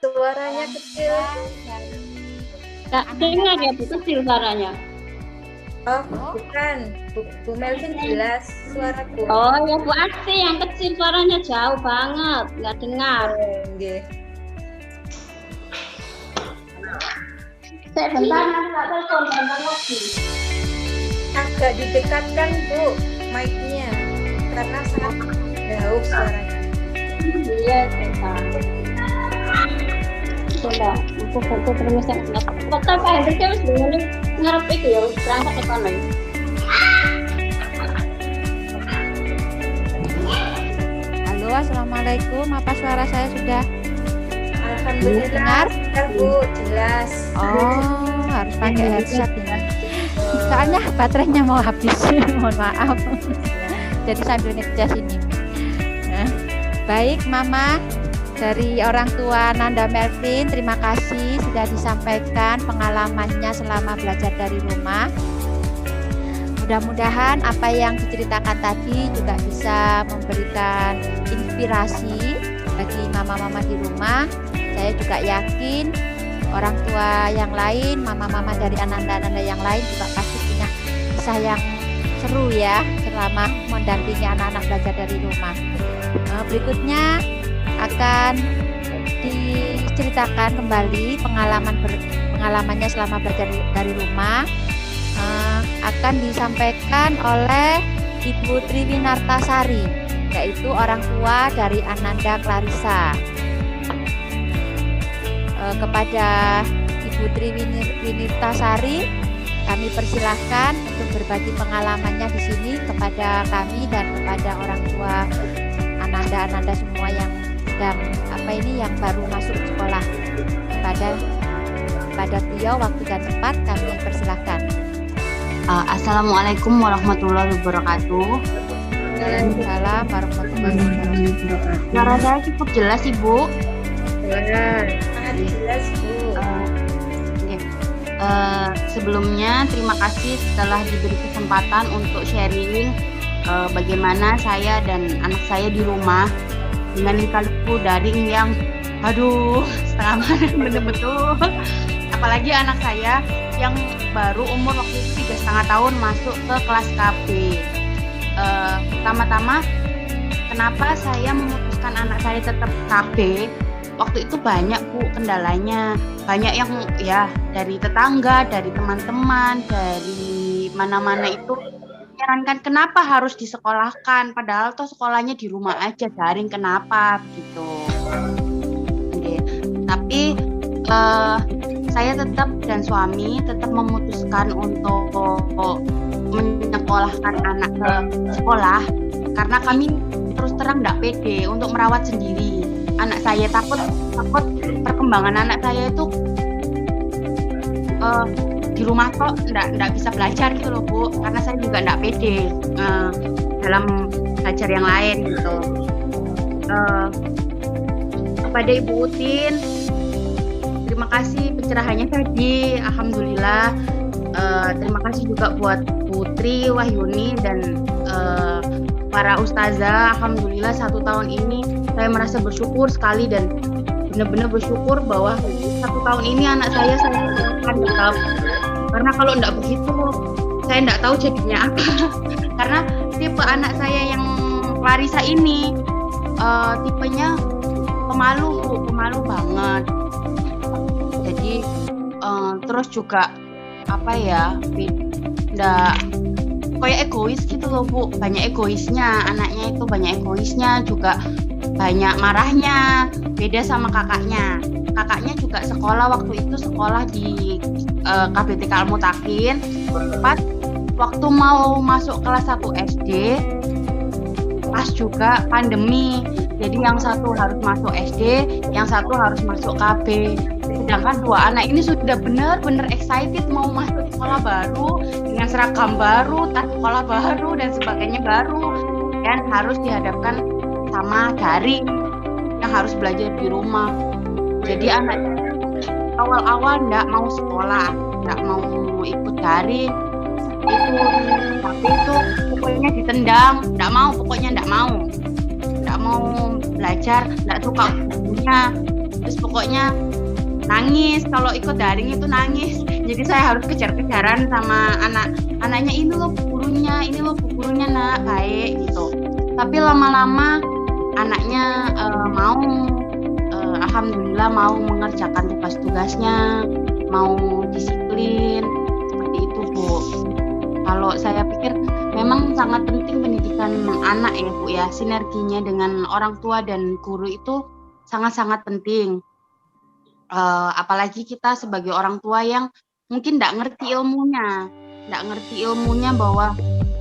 Suaranya kecil. Tak dengar ya Bu, kecil suaranya. Oh bukan, Bu Melvin jelas suaraku. Oh ya Bu Asti yang kecil suaranya jauh banget, nggak dengar. Nggih. Sebentar nanti tak telepon, bentar lagi. Agak didekatkan Bu mic-nya. Jauh suaranya. Iya, coba aku foto terus kota Pak Hendrik wis ngene ngarep iku ya wis berangkat ke kono. Halo, assalamualaikum. Apa suara saya sudah Alhamdulillah dengar? Bu, jelas. Oh, harus pakai headset ya. Soalnya baterainya mau habis. Mohon maaf. Jadi sambil ngecas ini. Nah, baik, Mama. Dari orang tua Nanda Melvin, terima kasih sudah disampaikan pengalamannya selama belajar dari rumah. Mudah-mudahan apa yang diceritakan tadi juga bisa memberikan inspirasi bagi mama-mama di rumah. Saya juga yakin orang tua yang lain, mama-mama dari ananda-ananda yang lain juga pasti punya kisah yang seru ya selama mendampingi anak-anak belajar dari rumah. Berikutnya akan diceritakan kembali pengalamannya selama belajar dari rumah, akan disampaikan oleh Ibu Triwinartasari, yaitu orang tua dari Ananda Clarissa. Kepada Ibu Triwinartasari kami persilahkan untuk berbagi pengalamannya di sini kepada kami dan kepada orang tua Ananda semua yang yang baru masuk sekolah. Kepada beliau waktu dan tempat kami persilahkan. Assalamualaikum warahmatullahi wabarakatuh. Waalaikumsalam warahmatullahi wabarakatuh. Suara saya cukup jelas, Ibu? Sangat jelas, Bu. Sebelumnya terima kasih telah diberi kesempatan untuk sharing bagaimana saya dan anak saya di rumah dengan lika-liku daring yang setengah malam betul-betul. Apalagi anak saya yang baru umur waktu itu 3,5 tahun masuk ke kelas KB. Pertama-tama kenapa saya memutuskan anak saya tetap KB? Waktu itu banyak Bu kendalanya, banyak yang ya dari tetangga, dari teman-teman, dari mana-mana itu menyarankan kenapa harus disekolahkan, padahal toh sekolahnya di rumah aja, daring, kenapa begitu. Tapi saya tetap dan suami tetap memutuskan untuk menyekolahkan anak ke sekolah karena kami terus terang tidak pede untuk merawat sendiri anak saya, takut perkembangan anak saya itu di rumah kok enggak bisa belajar gitu loh Bu, karena saya juga enggak pede dalam belajar yang lain gitu. Kepada Ibu Utin, terima kasih pencerahannya tadi, alhamdulillah. Terima kasih juga buat Putri, Wahyuni dan para ustazah. Alhamdulillah 1 tahun ini saya merasa bersyukur sekali dan benar-benar bersyukur bahwa 1 tahun ini anak saya akan tetap. Karena kalau enggak begitu, saya enggak tahu jadinya apa. Karena tipe anak saya yang Clarissa ini, tipenya pemalu banget. Jadi, terus juga kayak egois gitu loh Bu. Banyak egoisnya, anaknya itu banyak egoisnya, juga banyak marahnya. Beda sama kakaknya. Kakaknya juga waktu itu sekolah di KBTK Al-Mutakin. Tepat waktu mau masuk kelas 1 SD, pas juga pandemi. Jadi yang satu harus masuk SD, yang satu harus masuk KB. Sedangkan 2 anak ini sudah benar-benar excited mau masuk sekolah baru dengan seragam baru, tas sekolah baru dan sebagainya baru, dan harus dihadapkan sama daring yang harus belajar di rumah. Jadi anak awal-awal enggak mau sekolah, enggak mau ikut daring, tapi itu pokoknya ditendang, enggak mau belajar, enggak suka bukunya, terus pokoknya nangis kalau ikut daring itu nangis. Jadi saya harus kejar-kejaran sama anaknya, ini loh bu gurunya nak, baik gitu. Tapi lama-lama anaknya alhamdulillah mau mengerjakan tugas-tugasnya, mau disiplin seperti itu Bu. Kalau saya pikir memang sangat penting pendidikan pendidikan anak ya Bu ya, sinerginya dengan orang tua dan guru itu sangat-sangat penting. Apalagi kita sebagai orang tua yang mungkin nggak ngerti ilmunya bahwa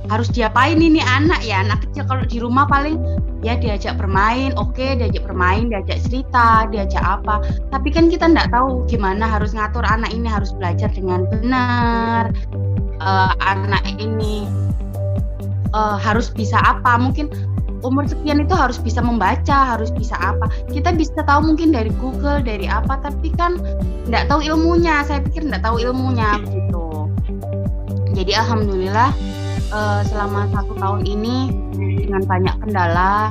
harus diapain ini anak kecil. Kalau di rumah paling ya diajak bermain, diajak bermain, diajak cerita, diajak apa. Tapi kan kita nggak tahu gimana harus ngatur anak ini harus belajar dengan benar. Anak ini harus bisa apa, mungkin umur sekian itu harus bisa membaca, harus bisa apa. Kita bisa tahu mungkin dari Google, dari apa, tapi kan nggak tahu ilmunya. Saya pikir nggak tahu ilmunya begitu. Jadi alhamdulillah selama 1 tahun ini dengan banyak kendala,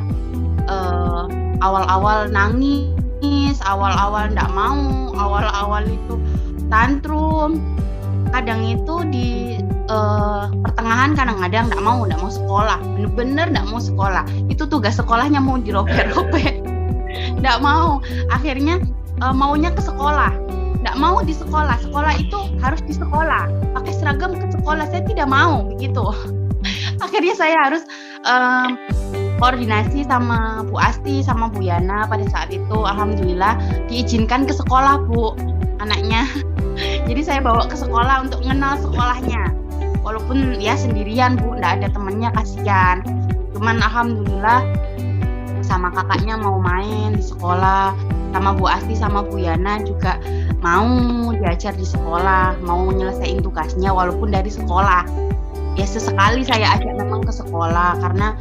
awal-awal nangis, awal-awal nggak mau, awal-awal itu tantrum. Kadang itu di pertengahan kadang-kadang nggak mau sekolah, bener-bener nggak mau sekolah. Itu tugas sekolahnya mau dirobek-robek, nggak mau. Akhirnya maunya ke sekolah, nggak mau di sekolah. Sekolah itu harus di sekolah, pakai seragam ke sekolah. Saya tidak mau begitu. Akhirnya saya harus koordinasi sama Bu Asti sama Bu Yana pada saat itu. Alhamdulillah diizinkan ke sekolah Bu anaknya. Jadi saya bawa ke sekolah untuk mengenal sekolahnya. Walaupun ya sendirian Bu, nggak ada temennya, kasihan. Cuman alhamdulillah sama kakaknya mau main di sekolah, sama Bu Asti sama Bu Yana juga mau diajar di sekolah, mau nyelesain tugasnya walaupun dari sekolah. Ya sesekali saya ajak memang ke sekolah karena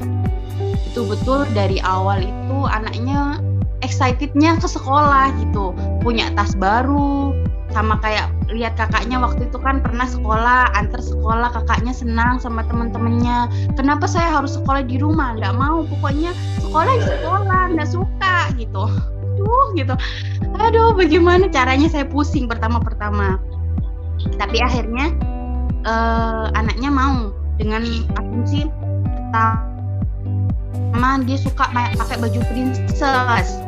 betul-betul dari awal itu anaknya excitednya ke sekolah gitu, punya tas baru. Sama kayak lihat kakaknya waktu itu kan pernah sekolah, antar sekolah, kakaknya senang sama teman-temannya. Kenapa saya harus sekolah di rumah? Nggak mau, pokoknya sekolah di sekolah, nggak suka gitu. Gitu. Aduh, bagaimana caranya, saya pusing pertama-pertama. Tapi akhirnya anaknya mau dengan asumsi pertama dia suka pakai baju princess.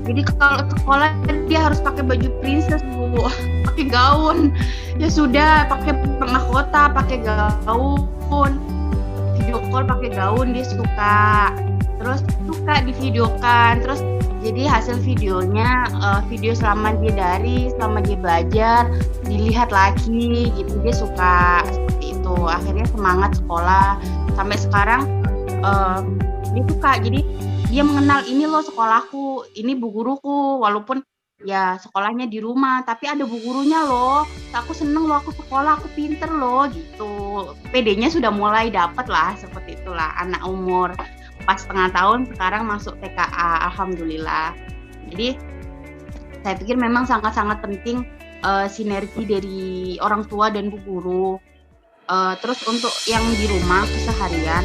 Jadi kalau sekolah dia harus pakai baju princess Bu, pakai gaun. Ya sudah, pakai mahkota, pakai gaun. Video call pakai gaun dia suka. Terus suka divideokan. Terus jadi hasil videonya video selama dia belajar dilihat lagi gitu, dia suka seperti itu. Akhirnya semangat sekolah sampai sekarang dia suka. Jadi dia mengenal ini loh sekolahku, ini bu guruku, walaupun ya sekolahnya di rumah, tapi ada bu gurunya loh. Aku seneng loh, aku sekolah, aku pinter loh gitu. PD-nya sudah mulai dapat lah, seperti itulah. Anak umur pas setengah tahun sekarang masuk TKA, alhamdulillah. Jadi saya pikir memang sangat-sangat penting sinergi dari orang tua dan bu guru. Terus untuk yang di rumah keseharian,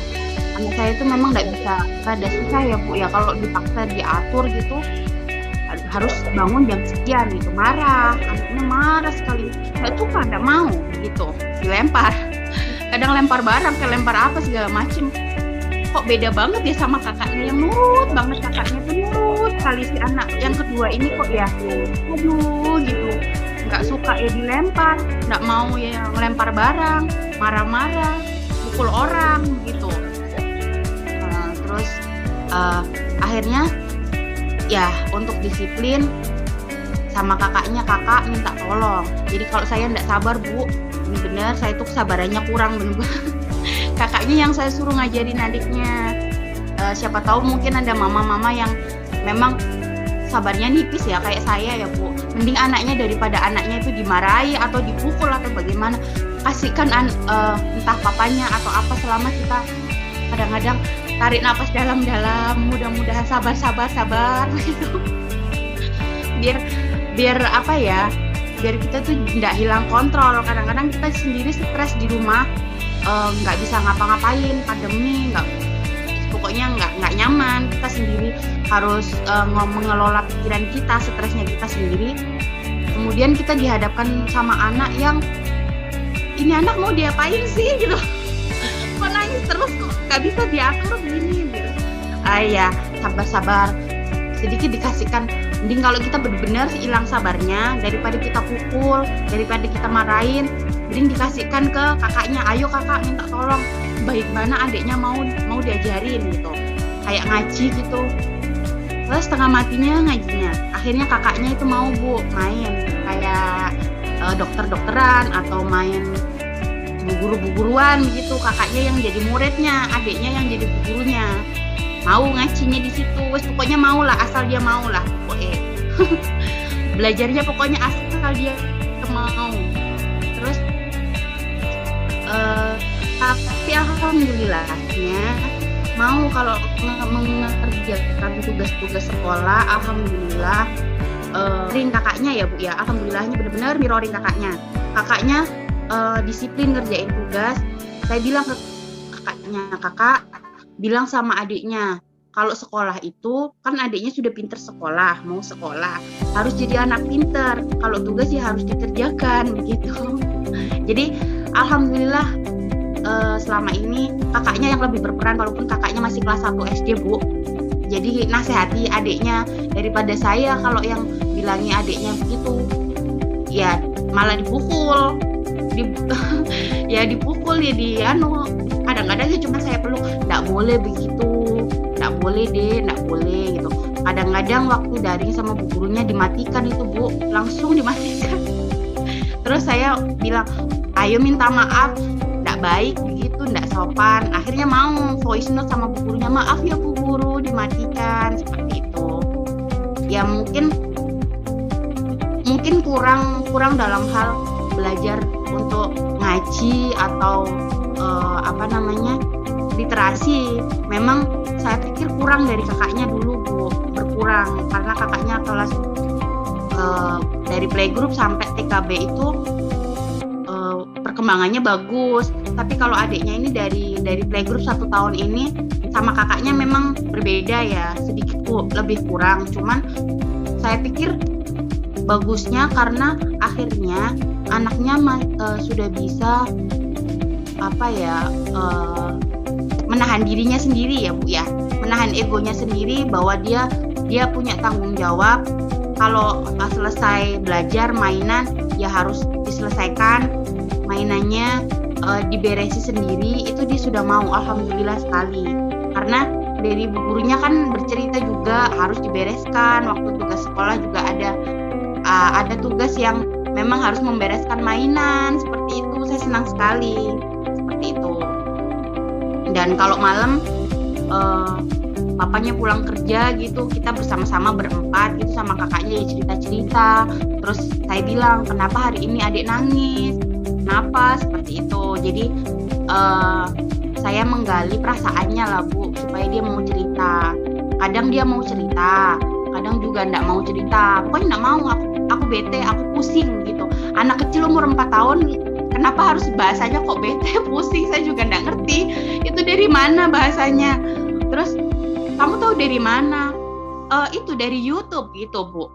anak saya itu memang nggak bisa, rada susah ya Bu ya, kalau dipaksa diatur gitu harus bangun jam sekian gitu, anaknya marah sekali, nggak suka, nggak mau gitu, dilempar, kadang lempar barang, kayak lempar apa segala macem. Kok beda banget ya sama kakaknya yang nurut banget, kakaknya tuh nurut sekali, si anak yang kedua ini kok ya aduh gitu, nggak suka ya dilempar, nggak mau ya ngelempar barang, marah-marah, pukul orang gitu. Terus akhirnya ya untuk disiplin sama kakaknya, kakak minta tolong. Jadi kalau saya nggak sabar Bu, benar-benar saya tuh kesabarannya kurang bener-bener. Kakaknya yang saya suruh ngajarin adiknya. Siapa tahu mungkin ada mama-mama yang memang sabarnya nipis ya kayak saya ya Bu. Mending anaknya daripada anaknya itu dimarahi atau dipukul atau bagaimana, kasihkan entah papanya atau apa, selama kita kadang-kadang tarik napas dalam-dalam, mudah-mudahan sabar gitu. Biar apa ya? Biar kita tuh nggak hilang kontrol. Kadang-kadang kita sendiri stres di rumah, nggak bisa ngapa-ngapain, pandemi, pokoknya nggak nyaman. Kita sendiri harus mengelola pikiran kita, stresnya kita sendiri. Kemudian kita dihadapkan sama anak yang ini anak mau diapain sih gitu. Kok nangis terus, kok gak bisa diatur begini gitu. Ya sabar, sedikit dikasihkan. Mending kalau kita benar-benar hilang sabarnya, daripada kita pukul, daripada kita marahin, mending dikasihkan ke kakaknya, ayo kakak minta tolong sebaik mana adiknya mau diajarin gitu, kayak ngaji gitu. Terus setengah matinya ngajinya, akhirnya kakaknya itu mau Bu main kayak dokter-dokteran atau main bu-guru-guruan gitu, kakaknya yang jadi muridnya, adiknya yang jadi bu gurunya. Mau ngajinya di situ, wes pokoknya mau lah, asal dia mau lah pokoknya. Belajarnya pokoknya asal dia mau. Terus tapi alhamdulillahnya mau kalau mengerjakan tugas-tugas sekolah, alhamdulillah mirroring kakaknya ya Bu ya, alhamdulillahnya benar-benar mirroring kakaknya. Kakaknya disiplin ngerjain tugas. Saya bilang ke kakaknya, kakak bilang sama adiknya, kalau sekolah itu kan adiknya sudah pinter sekolah, mau sekolah harus jadi anak pinter, kalau tugas ya harus dikerjakan begitu. Jadi alhamdulillah selama ini kakaknya yang lebih berperan, walaupun kakaknya masih kelas 1 SD Bu. Jadi nasihati adiknya daripada saya kalau yang bilangi adiknya begitu, ya malah dipukul. Dipukul ya kadang-kadang ya cuma saya peluk, nggak boleh begitu, nggak boleh deh, nggak boleh gitu. Kadang-kadang waktu daring sama bu gurunya dimatikan itu Bu, langsung dimatikan. Terus saya bilang, ayo minta maaf, nggak baik begitu, nggak sopan. Akhirnya mau voice note sama bu gurunya, maaf ya bu guru dimatikan, seperti itu. Ya mungkin kurang dalam hal belajar untuk ngaji atau literasi. Memang saya pikir kurang dari kakaknya dulu Bu, berkurang karena kakaknya kelas dari playgroup sampai TKB itu perkembangannya bagus. Tapi kalau adiknya ini dari playgroup 1 tahun ini sama kakaknya memang berbeda ya, sedikit lebih kurang. Cuman saya pikir bagusnya karena akhirnya anaknya sudah bisa menahan dirinya sendiri ya Bu ya, menahan egonya sendiri bahwa dia punya tanggung jawab. Kalau selesai belajar mainan ya harus diselesaikan mainannya, diberesi sendiri, itu dia sudah mau. Alhamdulillah sekali, karena dari bu gurunya kan bercerita juga harus dibereskan. Waktu tugas sekolah juga ada tugas yang memang harus membereskan mainan, seperti itu. Saya senang sekali seperti itu. Dan kalau malam papanya pulang kerja gitu, kita bersama-sama berempat gitu sama kakaknya ya cerita-cerita. Terus saya bilang, kenapa hari ini adik nangis, kenapa, seperti itu. Jadi saya menggali perasaannya lah Bu, supaya dia mau cerita. Kadang dia mau cerita, kadang juga enggak mau cerita. Pokoknya enggak mau, aku bete, aku pusing gitu. Anak kecil umur 4 tahun, kenapa harus bahasanya kok bete, pusing, saya juga enggak ngerti. Itu dari mana bahasanya. Terus, kamu tahu dari mana? Itu dari YouTube gitu Bu.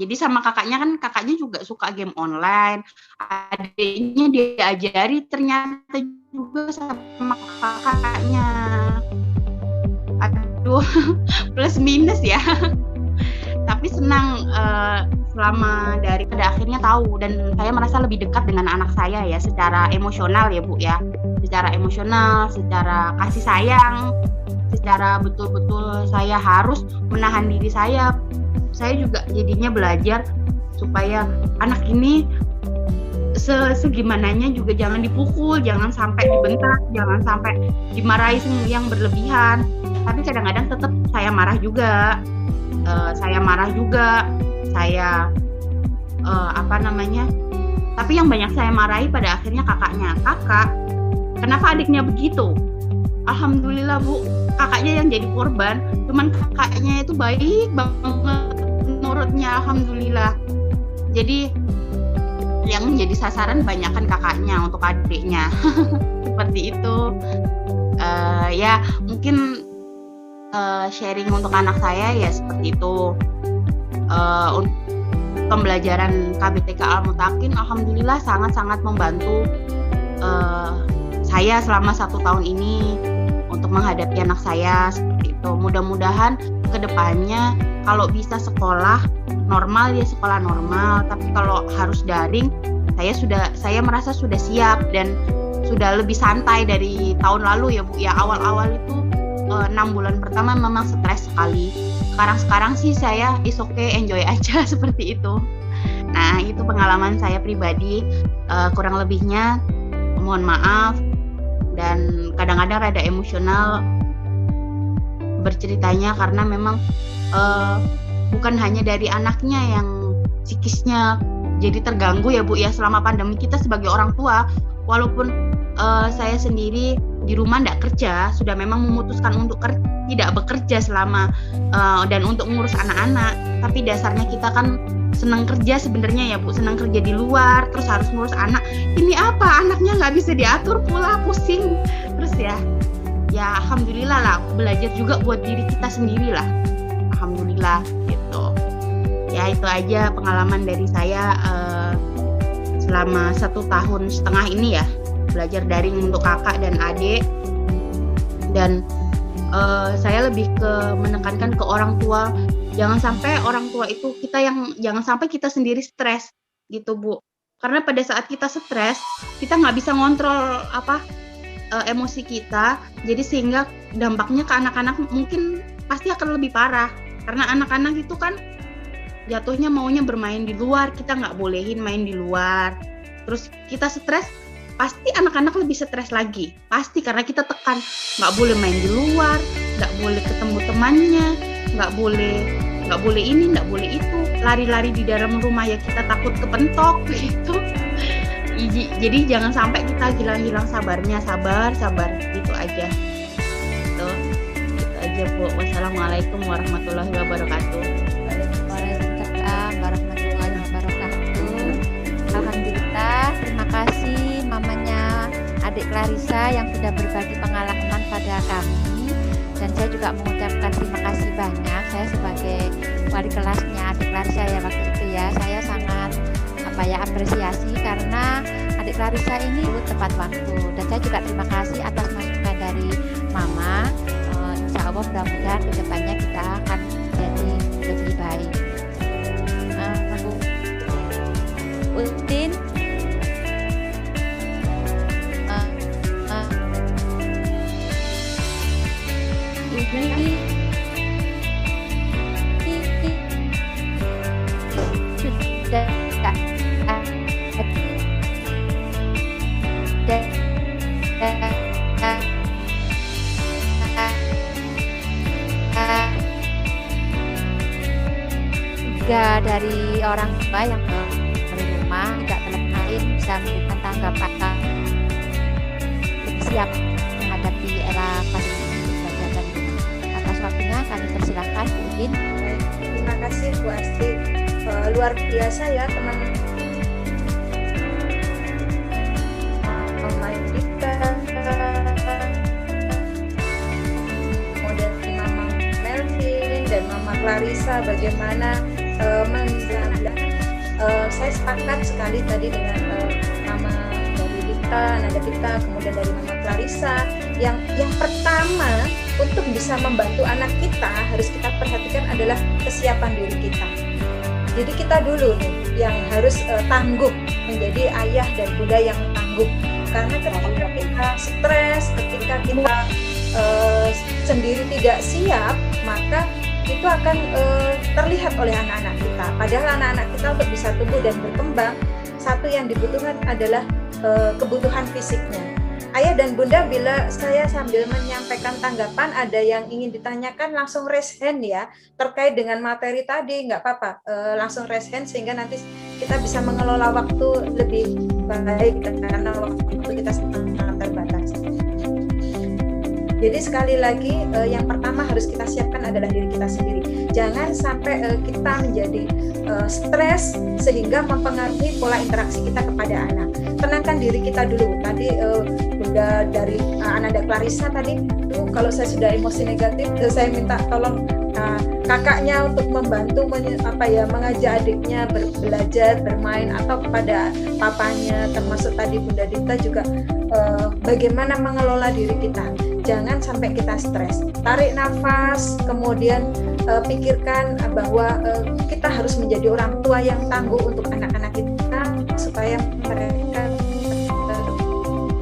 Jadi sama kakaknya juga suka game online. Adiknya diajari ternyata juga sama kakaknya. Aduh, plus minus ya. Tapi senang selama pada akhirnya tahu, dan saya merasa lebih dekat dengan anak saya ya, secara emosional ya Bu ya. Secara emosional, secara kasih sayang, secara betul-betul saya harus menahan diri saya. Saya juga jadinya belajar supaya anak ini segimananya juga jangan dipukul, jangan sampai dibentak, jangan sampai dimarahi yang berlebihan. Tapi kadang-kadang tetap saya marah juga, tapi yang banyak saya marahi pada akhirnya kakaknya. Kakak, kenapa adiknya begitu? Alhamdulillah Bu, kakaknya yang jadi korban, cuman kakaknya itu baik banget menurutnya, alhamdulillah. Jadi yang menjadi sasaran banyakkan kakaknya untuk adiknya. Seperti itu. Ya mungkin sharing untuk anak saya ya seperti itu. Pembelajaran KBTK Al-Mutakin alhamdulillah sangat-sangat membantu saya selama 1 tahun ini untuk menghadapi anak saya seperti itu. Mudah-mudahan kedepannya kalau bisa sekolah normal ya sekolah normal, tapi kalau harus daring saya merasa sudah siap dan sudah lebih santai dari tahun lalu ya Bu ya. Awal-awal itu 6 bulan pertama memang stres sekali. Sekarang sih saya is okay, enjoy aja seperti itu. Nah itu pengalaman saya pribadi, kurang lebihnya mohon maaf, dan kadang-kadang rada emosional berceritanya karena memang bukan hanya dari anaknya yang psikisnya jadi terganggu ya Bu ya. Selama pandemi kita sebagai orang tua, walaupun saya sendiri di rumah tidak kerja, sudah memang memutuskan untuk tidak bekerja selama dan untuk mengurus anak-anak, tapi dasarnya kita kan senang kerja sebenarnya ya Bu, senang kerja di luar, terus harus ngurus anak. Ini apa, anaknya nggak bisa diatur pula, pusing. Terus ya alhamdulillah lah, belajar juga buat diri kita sendiri lah, alhamdulillah gitu. Ya itu aja pengalaman dari saya selama 1,5 tahun ini ya, belajar daring untuk kakak dan adik. Dan saya lebih ke menekankan ke orang tua, jangan sampai orang tua itu jangan sampai kita sendiri stres gitu Bu. Karena pada saat kita stres, kita nggak bisa ngontrol emosi kita, jadi sehingga dampaknya ke anak-anak mungkin pasti akan lebih parah. Karena anak-anak itu kan jatuhnya maunya bermain di luar, kita nggak bolehin main di luar. Terus kita stres, pasti anak-anak lebih stres lagi, pasti karena kita tekan, nggak boleh main di luar, nggak boleh ketemu temannya, nggak boleh ini, nggak boleh itu, lari-lari di dalam rumah ya kita takut kepentok gitu. Jadi jangan sampai kita hilang sabarnya, sabar gitu aja. Gitu aja Bu. Wassalamualaikum warahmatullahi wabarakatuh. Waalaikumsalam warahmatullahi wabarakatuh. Alhamdulillah, terima kasih mamanya adik Clarissa yang sudah berbagi pengalaman pada kami, dan saya juga mengucapkan terima kasih banyak. Saya sebagai wali kelasnya adik Clarissa ya waktu itu ya, saya sangat apresiasi karena adik Clarissa ini tepat waktu, dan saya juga terima kasih atas masukan dari Mama. Insya Allah mudah-mudahan kedepannya kita akan jadi lebih baik. Udin, juga dari orang tua yang di rumah tidak terlepas bisa memberikan tanggapan lebih siap menghadapi era pandemi belajar dari rumah. Atas waktunya kami persilahkan Bu Udin. Terima kasih Bu Asti, luar biasa ya teman-teman. Dan Mama Clarissa bagaimana saya sepakat sekali tadi dengan Mama dari Dita, Nada Dita, kemudian dari Mama Clarissa yang pertama untuk bisa membantu anak kita harus kita perhatikan adalah kesiapan diri kita. Jadi kita dulu nih yang harus tangguh, menjadi ayah dan bunda yang tangguh. Karena ketika kita stres, ketika kita sendiri tidak siap, maka itu akan terlihat oleh anak-anak kita. Padahal anak-anak kita untuk bisa tumbuh dan berkembang, satu yang dibutuhkan adalah kebutuhan fisiknya. Ayah dan bunda, bila saya sambil menyampaikan tanggapan, ada yang ingin ditanyakan, langsung raise hand ya, terkait dengan materi tadi, nggak apa-apa, langsung raise hand sehingga nanti kita bisa mengelola waktu lebih baik karena waktu kita sangat terbatas. Jadi sekali lagi yang pertama harus kita siapkan adalah diri kita sendiri. Jangan sampai kita menjadi stres sehingga mempengaruhi pola interaksi kita kepada anak. Tenangkan diri kita dulu. Tadi Bunda dari Ananda Clarissa tadi, kalau saya sudah emosi negatif, saya minta tolong kakaknya untuk membantu mengajak adiknya belajar, bermain, atau kepada papanya, termasuk tadi Bunda Dita juga bagaimana mengelola diri kita. Jangan sampai kita stres. Tarik nafas, kemudian pikirkan bahwa kita harus menjadi orang tua yang tangguh untuk anak-anak kita supaya mereka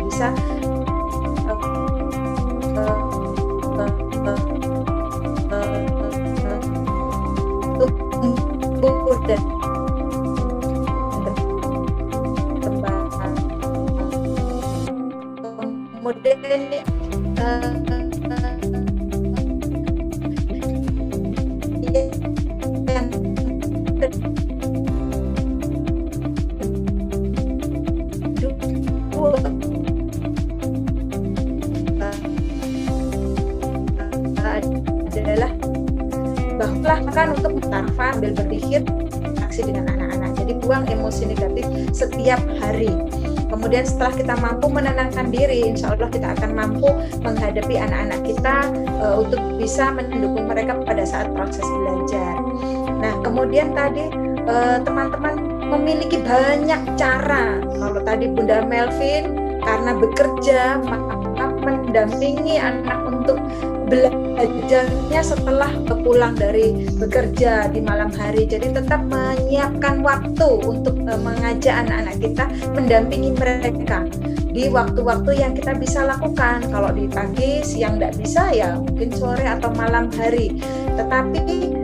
bisa bisa tumbuh dan berkembang. Kemudian adalah bahwa kan untuk mentarfa ambil berpikir aksi dengan anak-anak. Jadi buang emosi negatif setiap hari. Kemudian setelah kita mampu menenangkan diri, insya Allah kita akan mampu menghadapi anak-anak kita untuk bisa mendukung mereka pada saat proses belajar. Nah, kemudian tadi teman-teman memiliki banyak cara. Kalau tadi Bunda Melvin karena bekerja maka mendampingi anak untuk belajarnya setelah pulang dari bekerja di malam hari. Jadi tetap menyiapkan waktu untuk mengajak anak-anak kita, mendampingi mereka di waktu-waktu yang kita bisa lakukan. Kalau di pagi, siang tidak bisa, ya mungkin sore atau malam hari. Tetapi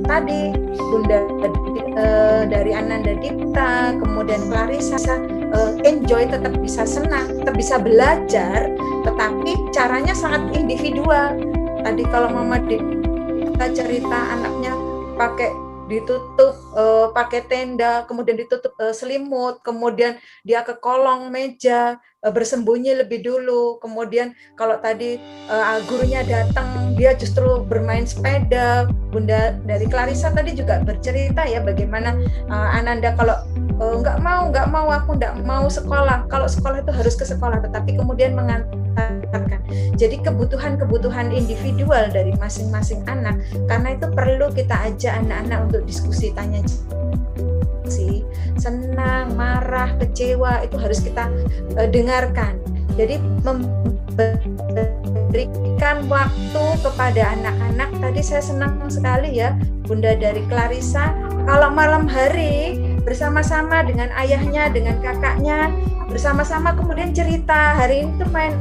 tadi Bunda dari Ananda Dipta, kemudian Clarissa, enjoy, tetap bisa senang, tetap bisa belajar, tetapi caranya sangat individual. Tadi kalau Mama Dipta cerita anaknya pakai ditutup pakai tenda, kemudian ditutup selimut, kemudian dia ke kolong meja bersembunyi lebih dulu, kemudian kalau tadi gurunya datang dia justru bermain sepeda. Bunda dari Clarissa tadi juga bercerita ya bagaimana Ananda kalau nggak mau aku nggak mau sekolah, kalau sekolah itu harus ke sekolah, tetapi kemudian mengantarkan. Jadi kebutuhan individual dari masing-masing anak, karena itu perlu kita ajak anak-anak untuk diskusi, tanya sih, senang, marah, kecewa, itu harus kita dengarkan. Jadi memberikan waktu kepada anak-anak. Tadi saya senang sekali ya Bunda dari Clarissa, kalau malam hari bersama-sama dengan ayahnya, dengan kakaknya, bersama-sama kemudian cerita, hari ini tuh main